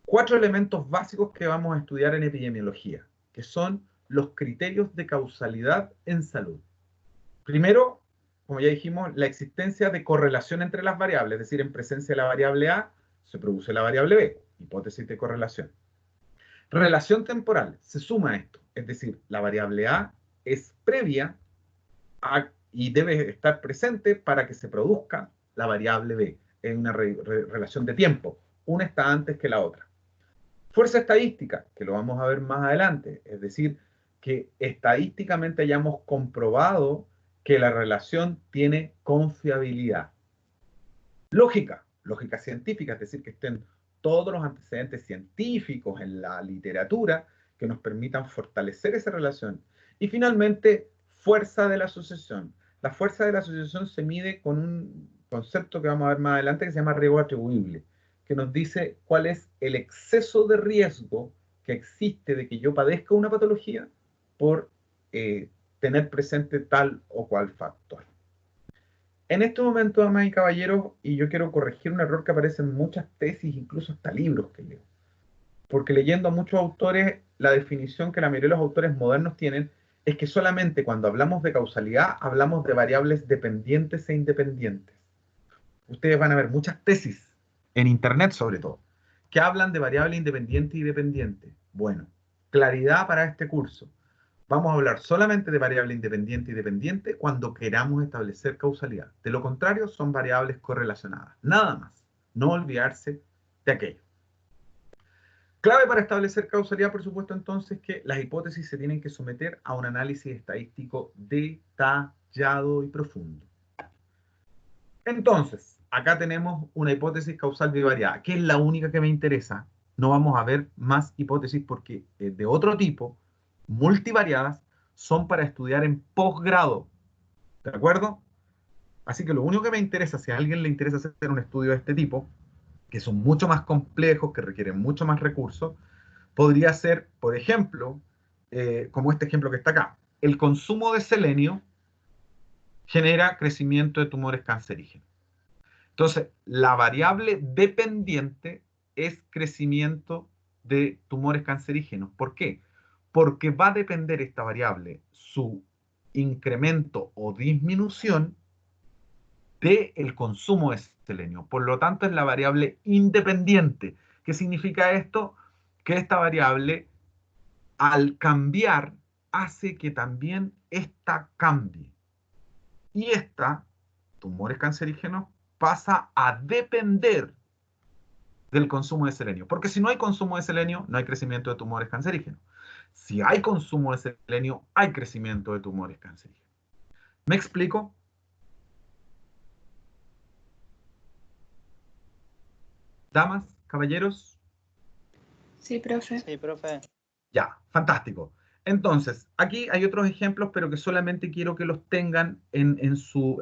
4 elementos básicos que vamos a estudiar en epidemiología, que son los criterios de causalidad en salud. Primero, como ya dijimos, la existencia de correlación entre las variables, es decir, en presencia de la variable A, se produce la variable B, hipótesis de correlación. Relación temporal, se suma a esto, es decir, la variable A es previa y debe estar presente para que se produzca la variable B, en una relación de tiempo, una está antes que la otra. Fuerza estadística, que lo vamos a ver más adelante, es decir, que estadísticamente hayamos comprobado que la relación tiene confiabilidad. Lógica científica, es decir, que estén todos los antecedentes científicos en la literatura que nos permitan fortalecer esa relación. Y finalmente, fuerza de la asociación. La fuerza de la asociación se mide con un concepto que vamos a ver más adelante que se llama riesgo atribuible, que nos dice cuál es el exceso de riesgo que existe de que yo padezca una patología por tener presente tal o cual factor. En este momento, damas y caballeros, y yo quiero corregir un error que aparece en muchas tesis, incluso hasta libros que leo, porque leyendo a muchos autores, la definición que la mayoría de los autores modernos tienen es que solamente cuando hablamos de causalidad hablamos de variables dependientes e independientes. Ustedes van a ver muchas tesis, en internet sobre todo, que hablan de variable independiente y dependiente. Bueno, claridad para este curso. Vamos a hablar solamente de variable independiente y dependiente cuando queramos establecer causalidad. De lo contrario, son variables correlacionadas. Nada más. No olvidarse de aquello. Clave para establecer causalidad, por supuesto, entonces, que las hipótesis se tienen que someter a un análisis estadístico detallado y profundo. Entonces, acá tenemos una hipótesis causal bivariada, que es la única que me interesa. No vamos a ver más hipótesis porque de otro tipo, multivariadas, son para estudiar en posgrado. ¿De acuerdo? Así que lo único que me interesa, si a alguien le interesa hacer un estudio de este tipo, que son mucho más complejos, que requieren mucho más recursos, podría ser, por ejemplo, como este ejemplo que está acá. El consumo de selenio genera crecimiento de tumores cancerígenos. Entonces, la variable dependiente es crecimiento de tumores cancerígenos. ¿Por qué? Porque va a depender esta variable, su incremento o disminución, del consumo de selenio. Por lo tanto, es la variable independiente. ¿Qué significa esto? Que esta variable, al cambiar, hace que también esta cambie. Y esta, tumores cancerígenos, pasa a depender del consumo de selenio. Porque si no hay consumo de selenio, no hay crecimiento de tumores cancerígenos. Si hay consumo de selenio, hay crecimiento de tumores cancerígenos. ¿Me explico? Damas, caballeros. Sí, profe. Sí, profe. Ya, fantástico. Entonces, aquí hay otros ejemplos, pero que solamente quiero que los tengan en su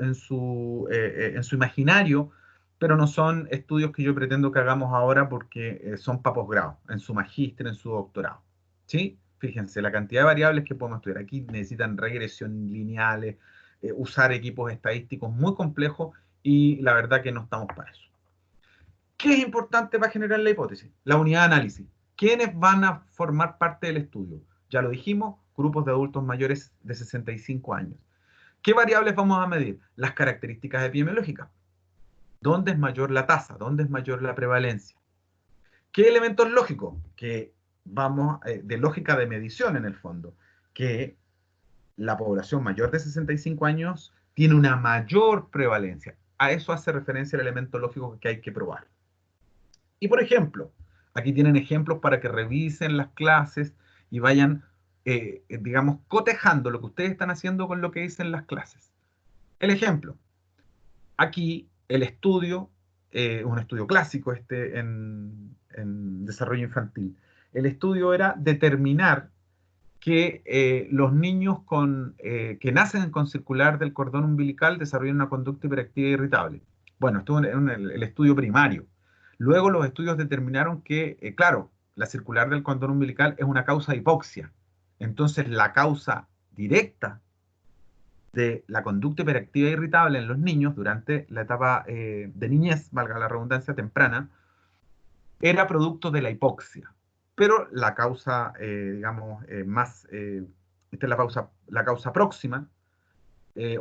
imaginario, pero no son estudios que yo pretendo que hagamos ahora porque son para posgrado, en su magíster, en su doctorado. ¿Sí? Fíjense, la cantidad de variables que podemos estudiar. Aquí necesitan regresión lineales, usar equipos estadísticos muy complejos y la verdad que no estamos para eso. ¿Qué es importante para generar la hipótesis? La unidad de análisis. ¿Quiénes van a formar parte del estudio? Ya lo dijimos, grupos de adultos mayores de 65 años. ¿Qué variables vamos a medir? Las características epidemiológicas. ¿Dónde es mayor la tasa? ¿Dónde es mayor la prevalencia? ¿Qué elementos lógicos? Que vamos, de lógica de medición en el fondo, que la población mayor de 65 años tiene una mayor prevalencia. A eso hace referencia el elemento lógico que hay que probar. Y por ejemplo, aquí tienen ejemplos para que revisen las clases y vayan, digamos, cotejando lo que ustedes están haciendo con lo que dicen las clases. El ejemplo, aquí el estudio, un estudio clásico en desarrollo infantil. El estudio era determinar que los niños que nacen con circular del cordón umbilical desarrollan una conducta hiperactiva e irritable. Bueno, esto es el estudio primario. Luego los estudios determinaron que, claro, la circular del cordón umbilical es una causa de hipoxia. Entonces, la causa directa de la conducta hiperactiva e irritable en los niños durante la etapa de niñez, valga la redundancia, temprana, era producto de la hipoxia. Pero la causa, digamos, esta es la causa próxima,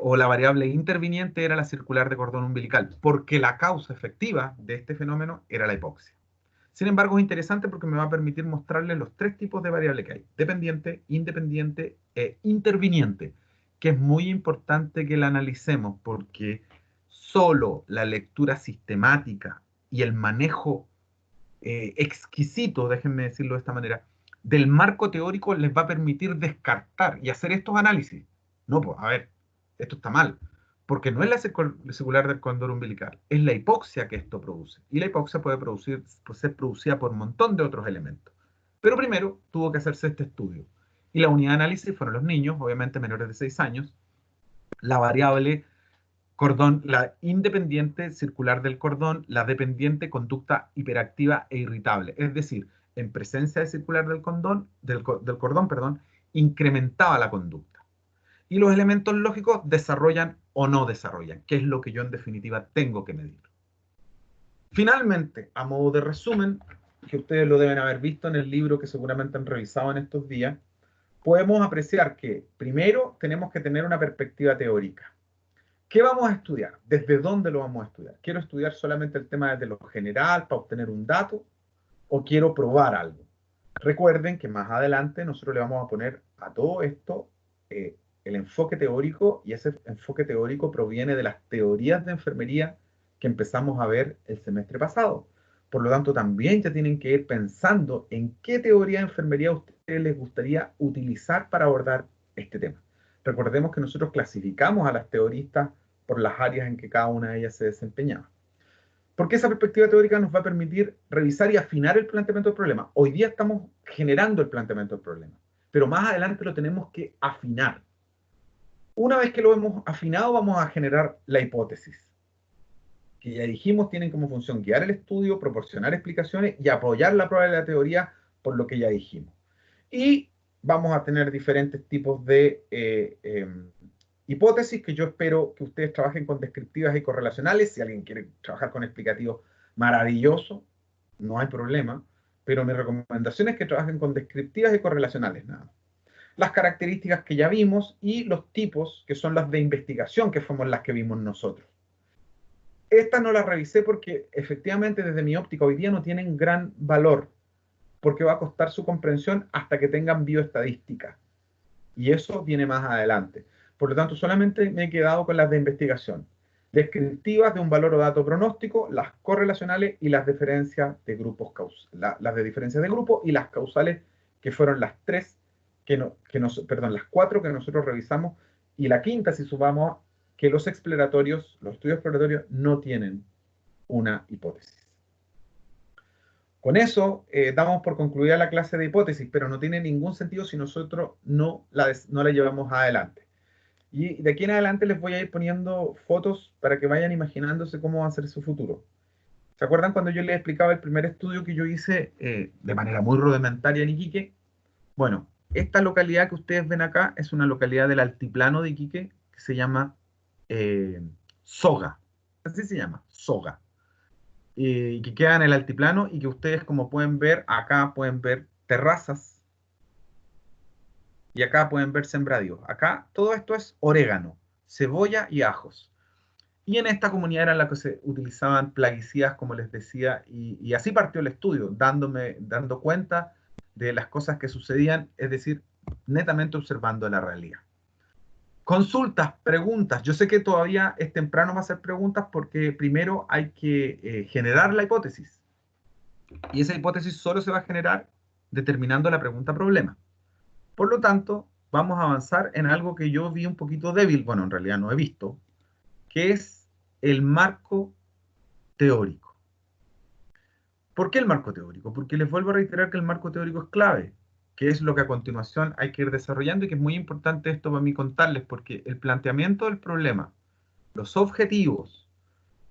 o la variable interviniente era la circular de cordón umbilical, porque la causa efectiva de este fenómeno era la hipoxia. Sin embargo, es interesante porque me va a permitir mostrarles los tres tipos de variable que hay: dependiente, independiente e interviniente, que es muy importante que la analicemos porque solo la lectura sistemática y el manejo exquisito, déjenme decirlo de esta manera, del marco teórico les va a permitir descartar y hacer estos análisis. No, pues, a ver, esto está mal, porque no es la circular del cordón umbilical, es la hipoxia que esto produce. Y la hipoxia puede ser producida por un montón de otros elementos. Pero primero tuvo que hacerse este estudio. Y la unidad de análisis fueron los niños, obviamente menores de 6 años, la variable cordón, la independiente circular del cordón, la dependiente conducta hiperactiva e irritable. Es decir, en presencia de circular del cordón, incrementaba la conducta. Y los elementos lógicos desarrollan o no desarrollan, que es lo que yo en definitiva tengo que medir. Finalmente, a modo de resumen, que ustedes lo deben haber visto en el libro que seguramente han revisado en estos días, podemos apreciar que primero tenemos que tener una perspectiva teórica. ¿Qué vamos a estudiar? ¿Desde dónde lo vamos a estudiar? ¿Quiero estudiar solamente el tema desde lo general para obtener un dato? ¿O quiero probar algo? Recuerden que más adelante nosotros le vamos a poner a todo esto el enfoque teórico, y ese enfoque teórico proviene de las teorías de enfermería que empezamos a ver el semestre pasado. Por lo tanto, también ya tienen que ir pensando en qué teoría de enfermería a ustedes les gustaría utilizar para abordar este tema. Recordemos que nosotros clasificamos a las teoristas por las áreas en que cada una de ellas se desempeñaba. Porque esa perspectiva teórica nos va a permitir revisar y afinar el planteamiento del problema. Hoy día estamos generando el planteamiento del problema, pero más adelante lo tenemos que afinar. Una vez que lo hemos afinado, vamos a generar la hipótesis, que ya dijimos tienen como función guiar el estudio, proporcionar explicaciones y apoyar la prueba de la teoría por lo que ya dijimos. Y vamos a tener diferentes tipos de hipótesis que yo espero que ustedes trabajen con descriptivas y correlacionales. Si alguien quiere trabajar con explicativos, maravilloso, no hay problema, pero mi recomendación es que trabajen con descriptivas y correlacionales, nada. Las características que ya vimos y los tipos, que son las de investigación, que fuimos las que vimos nosotros. Estas no las revisé porque efectivamente desde mi óptica hoy día no tienen gran valor, porque va a costar su comprensión hasta que tengan bioestadística. Y eso viene más adelante. Por lo tanto, solamente me he quedado con las de investigación. Descriptivas de un valor o dato pronóstico, las correlacionales y las diferencias de grupos las de diferencias de grupo y las causales, que fueron las tres, las cuatro que nosotros revisamos, y la quinta, si sumamos, que los estudios exploratorios no tienen una hipótesis. Con eso damos por concluida la clase de hipótesis, pero no tiene ningún sentido si nosotros no la llevamos adelante. Y de aquí en adelante les voy a ir poniendo fotos para que vayan imaginándose cómo va a ser su futuro. ¿Se acuerdan cuando yo les explicaba el primer estudio que yo hice de manera muy rudimentaria en Iquique? Bueno, esta localidad que ustedes ven acá es una localidad del altiplano de Iquique que se llama Soga. Así se llama, Soga. Y que queda en el altiplano y que ustedes, como pueden ver, acá pueden ver terrazas y acá pueden ver sembradíos. Acá todo esto es orégano, cebolla y ajos. Y en esta comunidad era en la que se utilizaban plaguicidas, como les decía, y así partió el estudio, dando cuenta de las cosas que sucedían, es decir, netamente observando la realidad. Consultas, preguntas. Yo sé que todavía es temprano para hacer preguntas porque primero hay que generar la hipótesis. Y esa hipótesis solo se va a generar determinando la pregunta-problema. Por lo tanto, vamos a avanzar en algo que yo vi un poquito débil, bueno, en realidad no he visto, que es el marco teórico. ¿Por qué el marco teórico? Porque les vuelvo a reiterar que el marco teórico es clave, que es lo que a continuación hay que ir desarrollando y que es muy importante esto para mí contarles, porque el planteamiento del problema, los objetivos,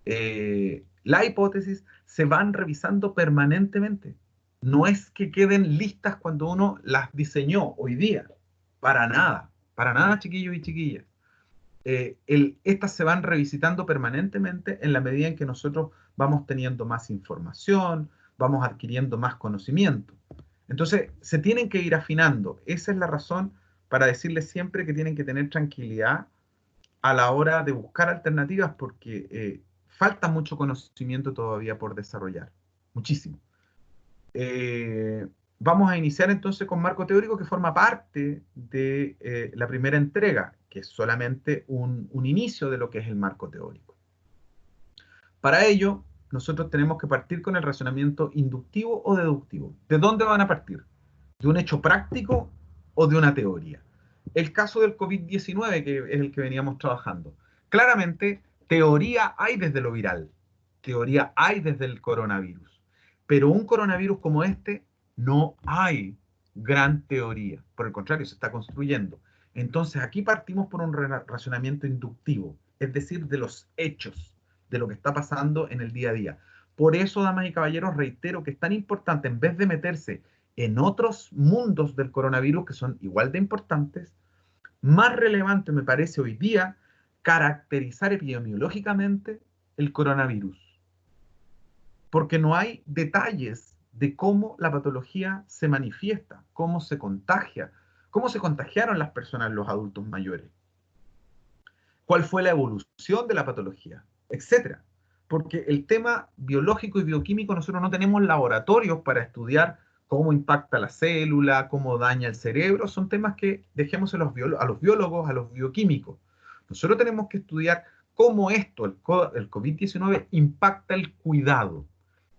la hipótesis, se van revisando permanentemente. No es que queden listas cuando uno las diseñó hoy día, para nada, chiquillos y chiquillas. Estas se van revisitando permanentemente en la medida en que nosotros vamos teniendo más información, vamos adquiriendo más conocimiento. Entonces, se tienen que ir afinando. Esa es la razón para decirles siempre que tienen que tener tranquilidad a la hora de buscar alternativas, porque falta mucho conocimiento todavía por desarrollar, muchísimo. Vamos a iniciar entonces con marco teórico, que forma parte de la primera entrega, que es solamente un inicio de lo que es el marco teórico. Para ello, nosotros tenemos que partir con el razonamiento inductivo o deductivo. ¿De dónde van a partir? ¿De un hecho práctico o de una teoría? El caso del COVID-19, que es el que veníamos trabajando. Claramente, teoría hay desde lo viral, teoría hay desde el coronavirus, pero un coronavirus como este no hay gran teoría, por el contrario, se está construyendo. Entonces, aquí partimos por un razonamiento inductivo, es decir, de los hechos, de lo que está pasando en el día a día. Por eso, damas y caballeros, reitero que es tan importante, en vez de meterse en otros mundos del coronavirus que son igual de importantes, más relevante me parece hoy día caracterizar epidemiológicamente el coronavirus. Porque no hay detalles de cómo la patología se manifiesta, cómo se contagia, ¿Cómo se contagiaron las personas, los adultos mayores? ¿Cuál fue la evolución de la patología? Etcétera. Porque el tema biológico y bioquímico, nosotros no tenemos laboratorios para estudiar cómo impacta la célula, cómo daña el cerebro. Son temas que dejemos a los biólogos, a los bioquímicos. Nosotros tenemos que estudiar cómo esto, el COVID-19, impacta el cuidado.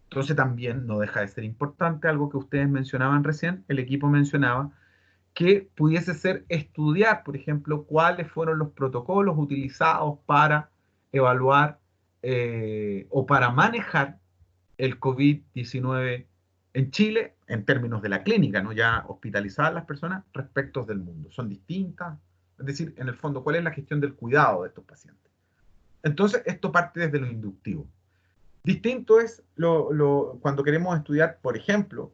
Entonces también no deja de ser importante algo que ustedes mencionaban recién, el equipo mencionaba, que pudiese ser estudiar, por ejemplo, cuáles fueron los protocolos utilizados para evaluar o para manejar el COVID-19 en Chile, en términos de la clínica, no ya hospitalizadas las personas, respecto del mundo. Son distintas, es decir, en el fondo, ¿cuál es la gestión del cuidado de estos pacientes? Entonces, esto parte desde lo inductivo. Distinto es cuando queremos estudiar, por ejemplo,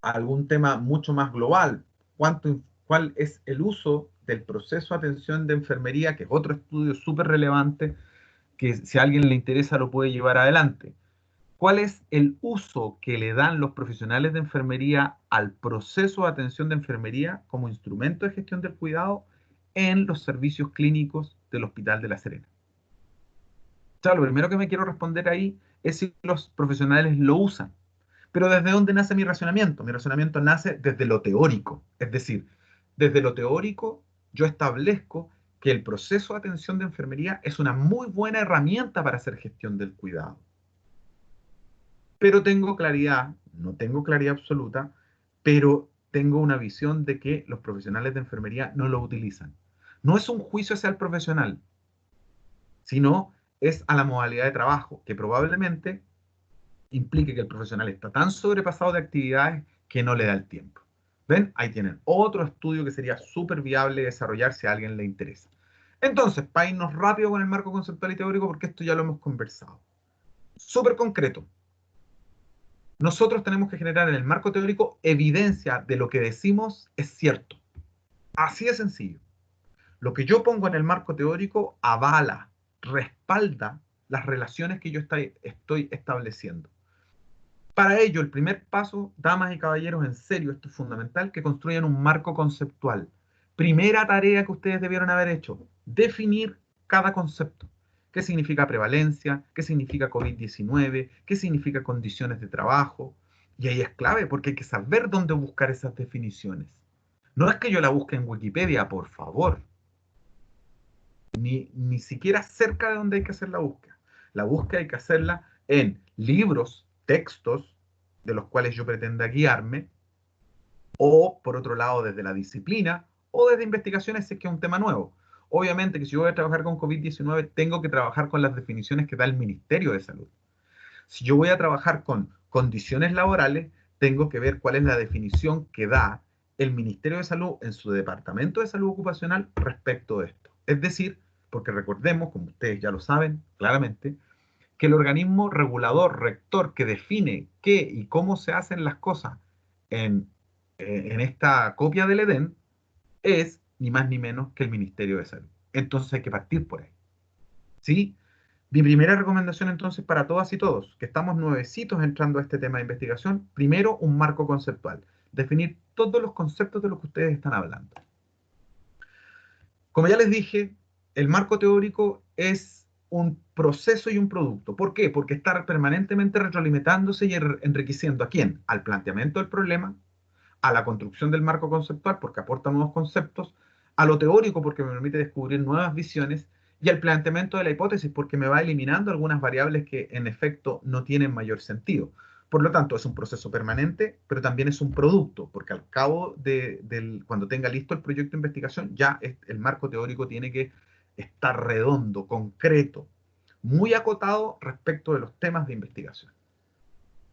algún tema mucho más global, cuál es el uso del proceso de atención de enfermería, que es otro estudio súper relevante, que si a alguien le interesa lo puede llevar adelante. ¿Cuál es el uso que le dan los profesionales de enfermería al proceso de atención de enfermería como instrumento de gestión del cuidado en los servicios clínicos del Hospital de La Serena? O sea, lo primero que me quiero responder ahí es si los profesionales lo usan. Pero ¿desde dónde nace mi razonamiento? Mi razonamiento nace desde lo teórico. Es decir, desde lo teórico yo establezco que el proceso de atención de enfermería es una muy buena herramienta para hacer gestión del cuidado. Pero tengo claridad, no tengo claridad absoluta, pero tengo una visión de que los profesionales de enfermería no lo utilizan. No es un juicio hacia el profesional, sino es a la modalidad de trabajo, que probablemente implique que el profesional está tan sobrepasado de actividades que no le da el tiempo. ¿Ven? Ahí tienen otro estudio que sería súper viable desarrollar si a alguien le interesa. Entonces, para irnos rápido con el marco conceptual y teórico, porque esto ya lo hemos conversado. Súper concreto. Nosotros tenemos que generar en el marco teórico evidencia de lo que decimos es cierto. Así de sencillo. Lo que yo pongo en el marco teórico avala, respalda las relaciones que yo estoy estableciendo. Para ello, el primer paso, damas y caballeros, en serio, esto es fundamental, que construyan un marco conceptual. Primera tarea que ustedes debieron haber hecho, definir cada concepto. ¿Qué significa prevalencia? ¿Qué significa COVID-19? ¿Qué significa condiciones de trabajo? Y ahí es clave porque hay que saber dónde buscar esas definiciones. No es que yo la busque en Wikipedia, por favor. Ni siquiera cerca de donde hay que hacer la búsqueda. La búsqueda hay que hacerla en libros, textos, de los cuales yo pretenda guiarme, o por otro lado desde la disciplina, o desde investigaciones si es que es un tema nuevo. Obviamente que si yo voy a trabajar con COVID-19, tengo que trabajar con las definiciones que da el Ministerio de Salud. Si yo voy a trabajar con condiciones laborales, tengo que ver cuál es la definición que da el Ministerio de Salud en su Departamento de Salud Ocupacional respecto de esto. Es decir, porque recordemos, como ustedes ya lo saben claramente, que el organismo regulador, rector, que define qué y cómo se hacen las cosas en esta copia del Edén, es ni más ni menos que el Ministerio de Salud. Entonces hay que partir por ahí. ¿Sí? Mi primera recomendación entonces para todas y todos, que estamos nuevecitos entrando a este tema de investigación, primero un marco conceptual, definir todos los conceptos de los que ustedes están hablando. Como ya les dije, el marco teórico es un proceso y un producto. ¿Por qué? Porque está permanentemente retroalimentándose y enriqueciendo ¿a quién? Al planteamiento del problema, a la construcción del marco conceptual porque aporta nuevos conceptos, a lo teórico porque me permite descubrir nuevas visiones y al planteamiento de la hipótesis porque me va eliminando algunas variables que en efecto no tienen mayor sentido. Por lo tanto, es un proceso permanente, pero también es un producto, porque al cabo cuando tenga listo el proyecto de investigación, ya el marco teórico tiene que estar redondo, concreto, muy acotado respecto de los temas de investigación.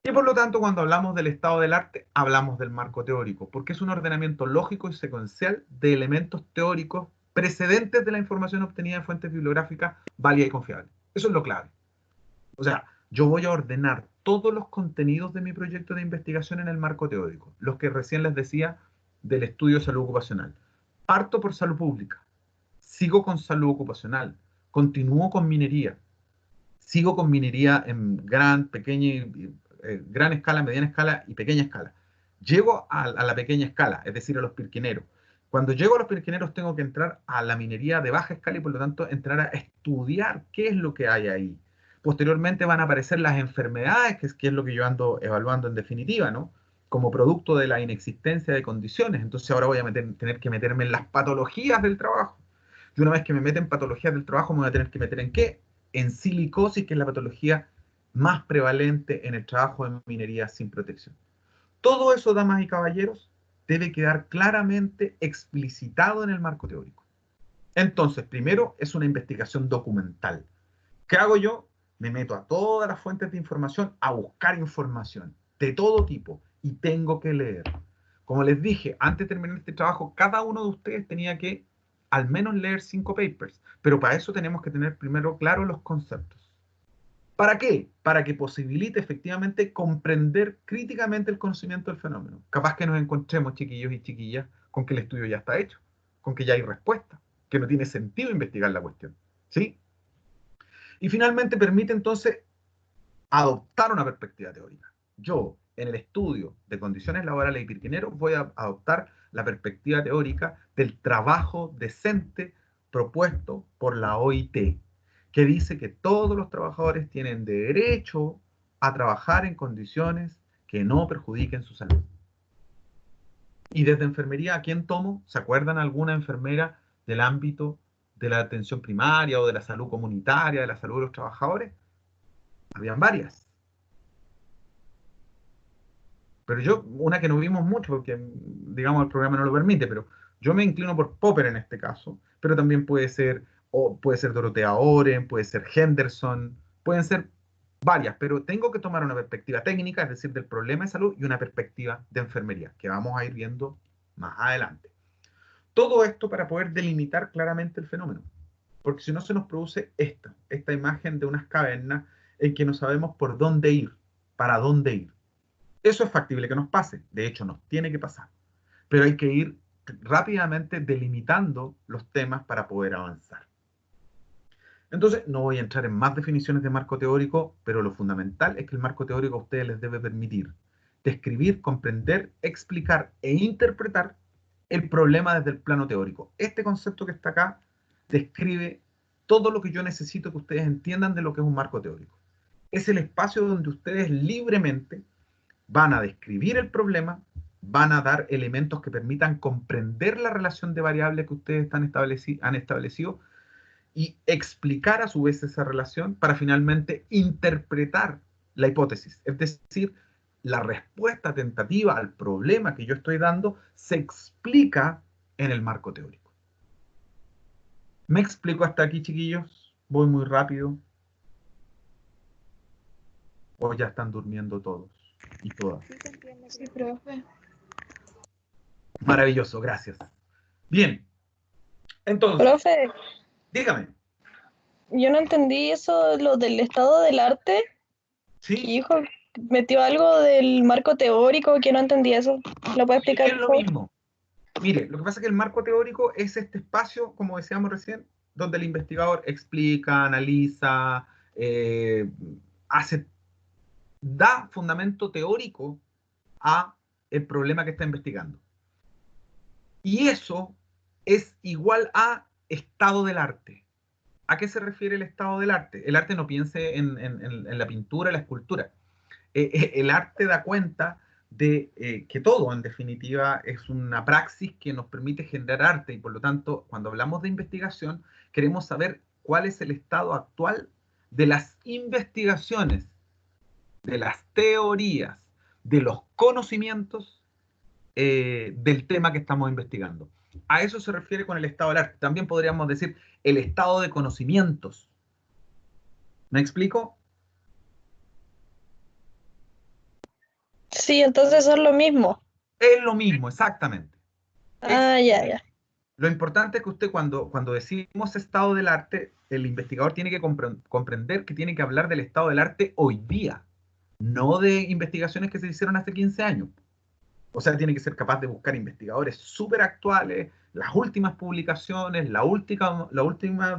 Y por lo tanto, cuando hablamos del estado del arte, hablamos del marco teórico, porque es un ordenamiento lógico y secuencial de elementos teóricos precedentes de la información obtenida de fuentes bibliográficas válidas y confiables. Eso es lo clave. O sea, yo voy a ordenar todos los contenidos de mi proyecto de investigación en el marco teórico, los que recién les decía del estudio de salud ocupacional. Parto por salud pública, sigo con salud ocupacional, continúo con minería, sigo con minería en gran escala, mediana escala y pequeña escala. Llego a la pequeña escala, es decir, a los pirquineros. Cuando llego a los pirquineros tengo que entrar a la minería de baja escala y por lo tanto entrar a estudiar qué es lo que hay ahí. Posteriormente van a aparecer las enfermedades, que es lo que yo ando evaluando en definitiva, ¿no? Como producto de la inexistencia de condiciones. Entonces ahora voy a tener que meterme en las patologías del trabajo. Y una vez que me meten en patologías del trabajo, me voy a tener que meter ¿en qué? En silicosis, que es la patología más prevalente en el trabajo de minería sin protección. Todo eso, damas y caballeros, debe quedar claramente explicitado en el marco teórico. Entonces, primero es una investigación documental. ¿Qué hago yo? Me meto a todas las fuentes de información a buscar información de todo tipo y tengo que leer. Como les dije, antes de terminar este trabajo, cada uno de ustedes tenía que al menos leer 5 papers, pero para eso tenemos que tener primero claros los conceptos. ¿Para qué? Para que posibilite efectivamente comprender críticamente el conocimiento del fenómeno. Capaz que nos encontremos, chiquillos y chiquillas, con que el estudio ya está hecho, con que ya hay respuesta, que no tiene sentido investigar la cuestión. ¿Sí? Y finalmente permite entonces adoptar una perspectiva teórica. Yo, en el estudio de condiciones laborales y pirquineros, voy a adoptar la perspectiva teórica del trabajo decente propuesto por la OIT, que dice que todos los trabajadores tienen derecho a trabajar en condiciones que no perjudiquen su salud. Y desde enfermería, ¿a quién tomo? ¿Se acuerdan alguna enfermera del ámbito de la atención primaria o de la salud comunitaria, de la salud de los trabajadores? Habían varias. Pero yo, una que no vimos mucho, porque digamos el programa no lo permite, pero yo me inclino por Popper en este caso, pero también puede ser Dorothea Oren, puede ser Henderson, pueden ser varias, pero tengo que tomar una perspectiva técnica, es decir, del problema de salud, y una perspectiva de enfermería, que vamos a ir viendo más adelante. Todo esto para poder delimitar claramente el fenómeno, porque si no se nos produce esta imagen de unas cavernas en que no sabemos por dónde ir, para dónde ir. Eso es factible que nos pase, de hecho nos tiene que pasar, pero hay que ir rápidamente delimitando los temas para poder avanzar. Entonces, no voy a entrar en más definiciones de marco teórico, pero lo fundamental es que el marco teórico a ustedes les debe permitir describir, comprender, explicar e interpretar el problema desde el plano teórico. Este concepto que está acá describe todo lo que yo necesito que ustedes entiendan de lo que es un marco teórico. Es el espacio donde ustedes libremente van a describir el problema, van a dar elementos que permitan comprender la relación de variables que ustedes han establecido y explicar a su vez esa relación para finalmente interpretar la hipótesis. Es decir, la respuesta tentativa al problema que yo estoy dando se explica en el marco teórico. ¿Me explico hasta aquí, chiquillos? ¿Voy muy rápido? ¿O ya están durmiendo todos y todas? Sí, profe. Maravilloso, gracias. Bien. Entonces, Profe, dígame. yo no entendí eso, lo del estado del arte. ¿Sí? Que dijo, metió algo del marco teórico, que no entendí eso. ¿Lo puede explicar, Es por lo favor? mismo. Mire, lo que pasa es que el marco teórico es este espacio, como decíamos recién, donde el investigador explica, analiza, da fundamento teórico a el problema que está investigando. Y eso es igual a estado del arte. ¿A qué se refiere el estado del arte? El arte no piense en la pintura, la escultura. El arte da cuenta de que todo, en definitiva, es una praxis que nos permite generar arte y por lo tanto, cuando hablamos de investigación, queremos saber cuál es el estado actual de las investigaciones, de las teorías, de los conocimientos del tema que estamos investigando. A eso se refiere con el estado del arte. También podríamos decir el estado de conocimientos. ¿Me explico? Sí, entonces son lo mismo. Es lo mismo, exactamente. Ah, ya. Lo importante es que usted cuando decimos estado del arte, el investigador tiene que comprender que tiene que hablar del estado del arte hoy día, no de investigaciones que se hicieron hace 15 años. O sea, tiene que ser capaz de buscar investigadores súper actuales, las últimas publicaciones, la última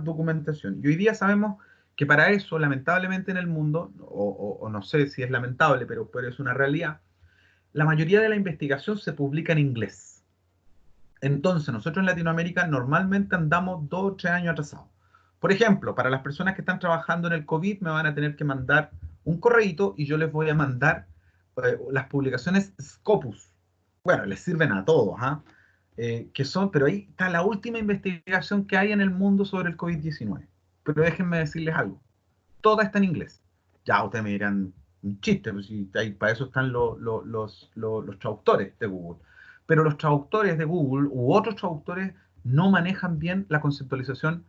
documentación. Y hoy día sabemos que para eso, lamentablemente en el mundo, o no sé si es lamentable, pero es una realidad, la mayoría de la investigación se publica en inglés. Entonces, nosotros en Latinoamérica normalmente andamos 2 o 3 años atrasados. Por ejemplo, para las personas que están trabajando en el COVID, me van a tener que mandar un correíto y yo les voy a mandar las publicaciones Scopus. Bueno, les sirven a todos, ¿ah? Que son, pero ahí está la última investigación que hay en el mundo sobre el COVID-19. Pero déjenme decirles algo. Toda está en inglés. Ya ustedes me dirán, un chiste, pues, si para eso están los traductores de Google. Pero los traductores de Google u otros traductores no manejan bien la conceptualización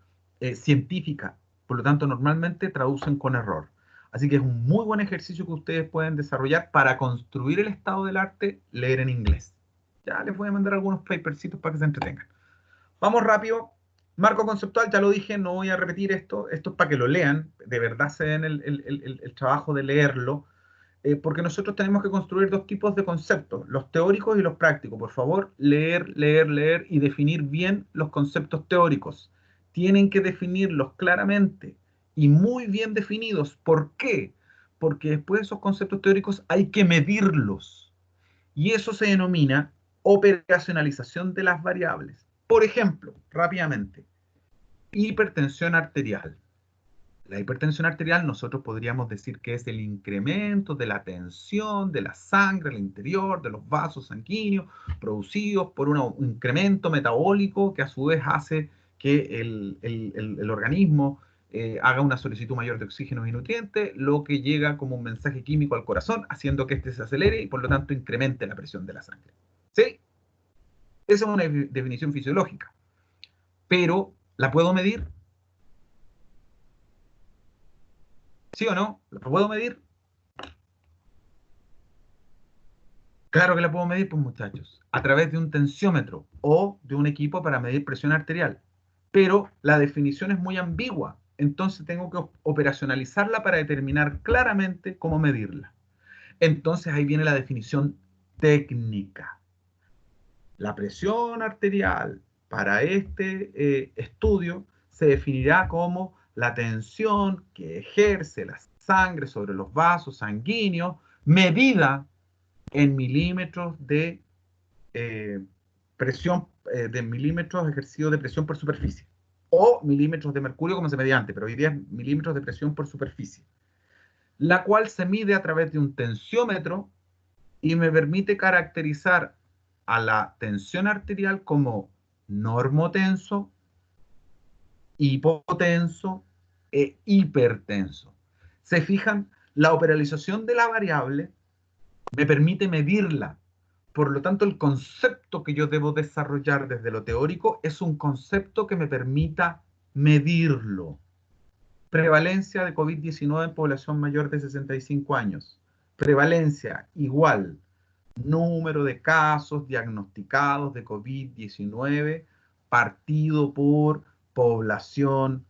científica. Por lo tanto, normalmente traducen con error. Así que es un muy buen ejercicio que ustedes pueden desarrollar para construir el estado del arte, leer en inglés. Ya les voy a mandar algunos papercitos para que se entretengan. Vamos rápido. Marco conceptual, ya lo dije, no voy a repetir esto. Esto es para que lo lean. De verdad se den el trabajo de leerlo. Porque nosotros tenemos que construir 2 tipos de conceptos, los teóricos y los prácticos. Por favor, leer, leer, leer y definir bien los conceptos teóricos. Tienen que definirlos claramente y muy bien definidos. ¿Por qué? Porque después de esos conceptos teóricos hay que medirlos. Y eso se denomina operacionalización de las variables. Por ejemplo, rápidamente, hipertensión arterial. La hipertensión arterial nosotros podríamos decir que es el incremento de la tensión de la sangre al interior de los vasos sanguíneos producidos por un incremento metabólico que a su vez hace que el organismo haga una solicitud mayor de oxígeno y nutrientes, lo que llega como un mensaje químico al corazón, haciendo que éste se acelere y por lo tanto incremente la presión de la sangre. ¿Sí? Esa es una definición fisiológica. Pero, ¿la puedo medir? ¿Sí o no? ¿La puedo medir? Claro que la puedo medir, pues muchachos, a través de un tensiómetro o de un equipo para medir presión arterial. Pero la definición es muy ambigua, entonces tengo que operacionalizarla para determinar claramente cómo medirla. Entonces ahí viene la definición técnica. La presión arterial para este estudio se definirá como la tensión que ejerce la sangre sobre los vasos sanguíneos medida en milímetros de presión, de milímetros ejercidos de presión por superficie, o milímetros de mercurio como se medía antes, pero hoy día es milímetros de presión por superficie, la cual se mide a través de un tensiómetro y me permite caracterizar a la tensión arterial como normotenso, hipotenso e hipertenso. ¿Se fijan? La operacionalización de la variable me permite medirla. Por lo tanto, el concepto que yo debo desarrollar desde lo teórico es un concepto que me permita medirlo. Prevalencia de COVID-19 en población mayor de 65 años. Prevalencia igual. Número de casos diagnosticados de COVID-19 partido por población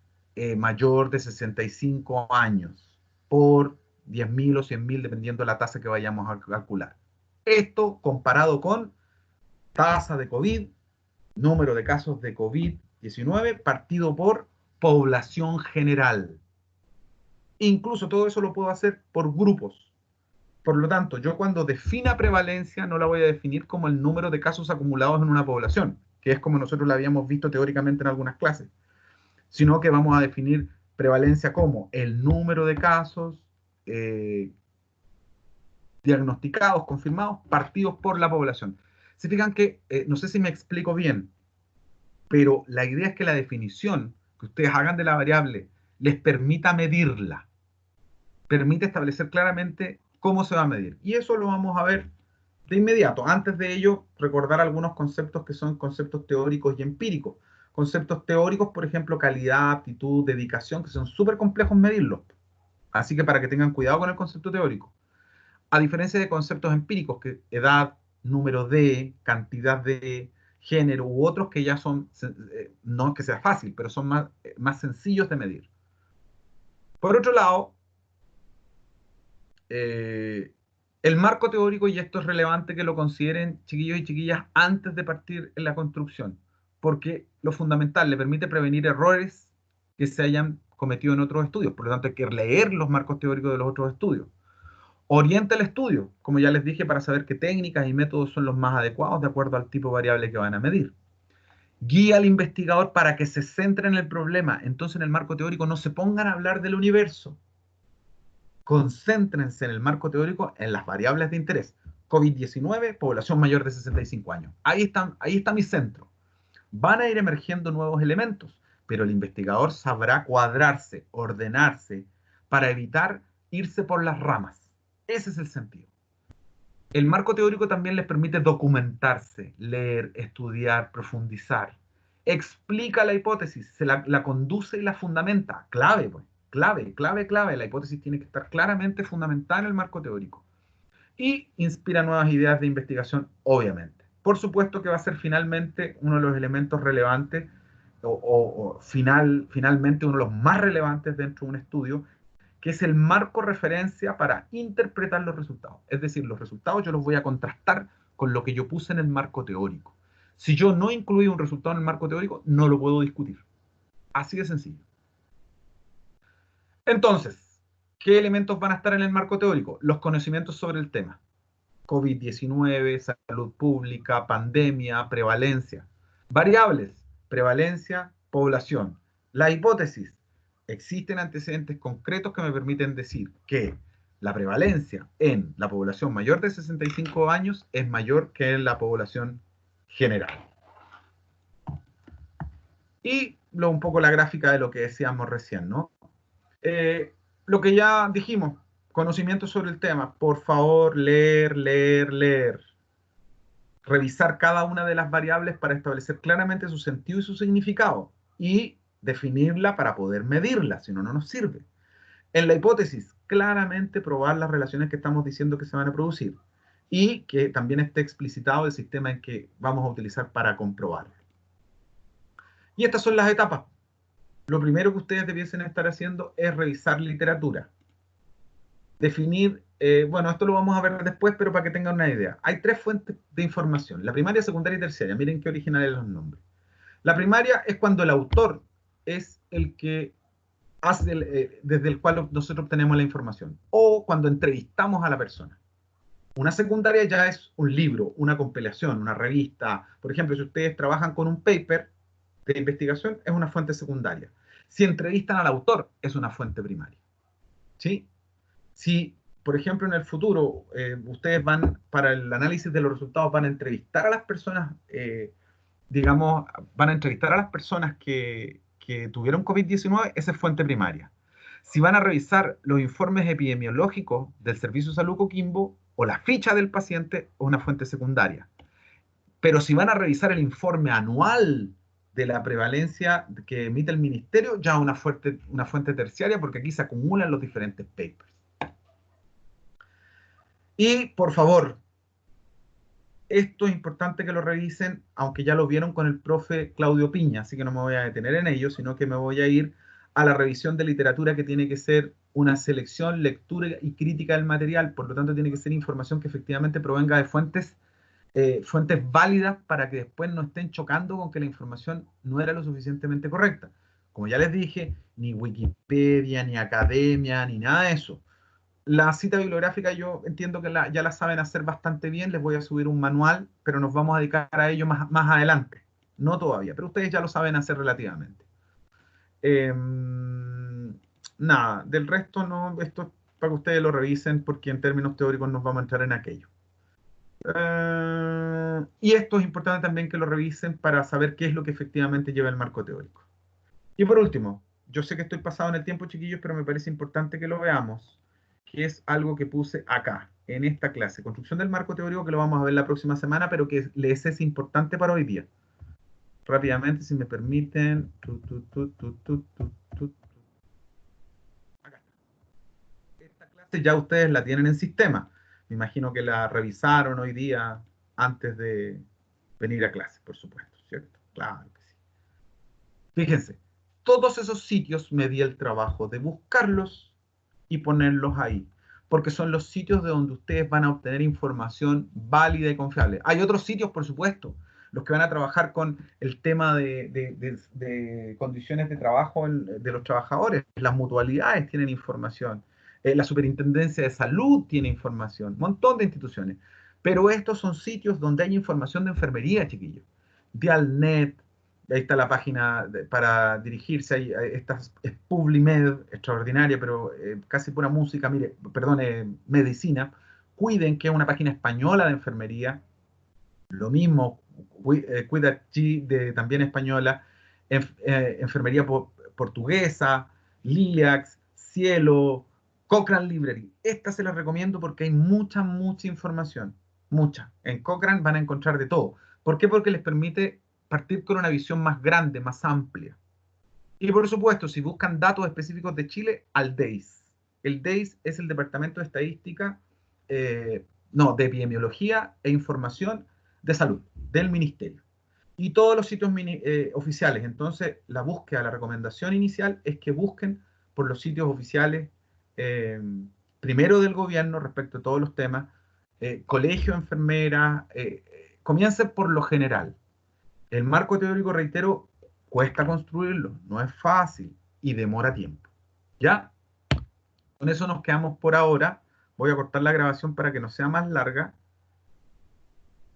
mayor de 65 años, por 10.000 o 100.000, dependiendo de la tasa que vayamos a calcular. Esto comparado con tasa de COVID, número de casos de COVID-19, partido por población general. Incluso todo eso lo puedo hacer por grupos. Por lo tanto, yo cuando defina prevalencia no la voy a definir como el número de casos acumulados en una población, que es como nosotros la habíamos visto teóricamente en algunas clases, sino que vamos a definir prevalencia como el número de casos diagnosticados, confirmados, partidos por la población. Se fijan que, no sé si me explico bien, pero la idea es que la definición que ustedes hagan de la variable les permita medirla, permite establecer claramente cómo se va a medir. Y eso lo vamos a ver de inmediato. Antes de ello, recordar algunos conceptos que son conceptos teóricos y empíricos. Conceptos teóricos, por ejemplo, calidad, aptitud, dedicación, que son súper complejos medirlos. Así que para que tengan cuidado con el concepto teórico. A diferencia de conceptos empíricos, que edad, número de, cantidad de, género u otros que ya son, no es que sea fácil, pero son más sencillos de medir. Por otro lado, el marco teórico, y esto es relevante que lo consideren chiquillos y chiquillas antes de partir en la construcción, porque lo fundamental le permite prevenir errores que se hayan cometido en otros estudios, por lo tanto hay que leer los marcos teóricos de los otros estudios. Orienta el estudio, como ya les dije, para saber qué técnicas y métodos son los más adecuados de acuerdo al tipo de variable que van a medir. Guía al investigador para que se centre en el problema. Entonces, en el marco teórico no se pongan a hablar del universo. Concéntrense en el marco teórico en las variables de interés. COVID-19, población mayor de 65 años. Ahí está mi centro. Van a ir emergiendo nuevos elementos, pero el investigador sabrá cuadrarse, ordenarse, para evitar irse por las ramas. Ese es el sentido. El marco teórico también les permite documentarse, leer, estudiar, profundizar. Explica la hipótesis, la conduce y la fundamenta. Clave, pues. Clave. La hipótesis tiene que estar claramente fundamentada en el marco teórico. Y inspira nuevas ideas de investigación, obviamente. Por supuesto que va a ser finalmente uno de los elementos relevantes, finalmente uno de los más relevantes dentro de un estudio, que es el marco referencia para interpretar los resultados. Es decir, los resultados yo los voy a contrastar con lo que yo puse en el marco teórico. Si yo no incluí un resultado en el marco teórico, no lo puedo discutir. Así de sencillo. Entonces, ¿qué elementos van a estar en el marco teórico? Los conocimientos sobre el tema. COVID-19, salud pública, pandemia, prevalencia. Variables, prevalencia, población. La hipótesis. Existen antecedentes concretos que me permiten decir que la prevalencia en la población mayor de 65 años es mayor que en la población general. Y un poco la gráfica de lo que decíamos recién, ¿no? Lo que ya dijimos, conocimiento sobre el tema. Por favor, leer. Revisar cada una de las variables para establecer claramente su sentido y su significado. Y definirla para poder medirla, si no, no nos sirve. En la hipótesis, claramente probar las relaciones que estamos diciendo que se van a producir. Y que también esté explicitado el sistema en que vamos a utilizar para comprobarlo. Y estas son las etapas. Lo primero que ustedes debiesen estar haciendo es revisar literatura. Definir, bueno, esto lo vamos a ver después, pero para que tengan una idea. Hay 3 fuentes de información, la primaria, secundaria y terciaria. Miren qué originales los nombres. La primaria es cuando el autor es el que hace, desde el cual nosotros obtenemos la información, o cuando entrevistamos a la persona. Una secundaria ya es un libro, una compilación, una revista. Por ejemplo, si ustedes trabajan con un paper de investigación, es una fuente secundaria. Si entrevistan al autor, es una fuente primaria. ¿Sí? Si, por ejemplo, en el futuro, ustedes van, para el análisis de los resultados, van a entrevistar a las personas, digamos, van a entrevistar a las personas que tuvieron COVID-19, esa es fuente primaria. Si van a revisar los informes epidemiológicos del Servicio de Salud Coquimbo o la ficha del paciente, es una fuente secundaria. Pero si van a revisar el informe anual de la prevalencia que emite el ministerio, ya una fuente terciaria, porque aquí se acumulan los diferentes papers. Y, por favor, esto es importante que lo revisen, aunque ya lo vieron con el profe Claudio Piña, así que no me voy a detener en ello, sino que me voy a ir a la revisión de literatura, que tiene que ser una selección, lectura y crítica del material. Por lo tanto, tiene que ser información que efectivamente provenga de fuentes válidas, para que después no estén chocando con que la información no era lo suficientemente correcta. Como ya les dije, ni Wikipedia, ni academia, ni nada de eso. La cita bibliográfica yo entiendo que ya la saben hacer bastante bien. Les voy a subir un manual, pero nos vamos a dedicar a ello más adelante. No todavía, pero ustedes ya lo saben hacer relativamente. Nada, del resto no, esto es para que ustedes lo revisen, porque en términos teóricos nos vamos a entrar en aquello. Y esto es importante también que lo revisen para saber qué es lo que efectivamente lleva el marco teórico. Y por último, yo sé que estoy pasado en el tiempo, chiquillos, pero me parece importante que lo veamos, que es algo que puse acá, en esta clase, construcción del marco teórico, que lo vamos a ver la próxima semana, pero que les es importante para hoy día. Rápidamente, si me permiten. Acá. Esta clase ya ustedes la tienen en sistema. Me imagino que la revisaron hoy día antes de venir a clase, por supuesto, ¿cierto? Claro que sí. Fíjense, todos esos sitios me di el trabajo de buscarlos y ponerlos ahí, porque son los sitios de donde ustedes van a obtener información válida y confiable. Hay otros sitios, por supuesto, los que van a trabajar con el tema de condiciones de trabajo de los trabajadores. Las mutualidades tienen información. La Superintendencia de Salud tiene información, un montón de instituciones. Pero estos son sitios donde hay información de enfermería, chiquillos. Dialnet, Ahí está la página para dirigirse. Esta es Publimed, extraordinaria, pero casi pura música. Mire, perdón, medicina. Cuiden, que es una página española de enfermería. Lo mismo, Cuida también española. Enfermería portuguesa, Liliax, Cielo, Cochrane Library. Esta se las recomiendo porque hay mucha información. Mucha. En Cochrane van a encontrar de todo. ¿Por qué? Porque les permite partir con una visión más grande, más amplia. Y por supuesto, si buscan datos específicos de Chile, al DEIS. El DEIS es el Departamento de Estadística, de Epidemiología e Información de Salud, del Ministerio. Y todos los sitios oficiales. Entonces, la búsqueda, la recomendación inicial es que busquen por los sitios oficiales, primero del gobierno respecto a todos los temas, colegio, enfermeras, comiencen por lo general. El marco teórico, reitero, cuesta construirlo, no es fácil y demora tiempo. ¿Ya? Con eso nos quedamos por ahora. Voy a cortar la grabación para que no sea más larga.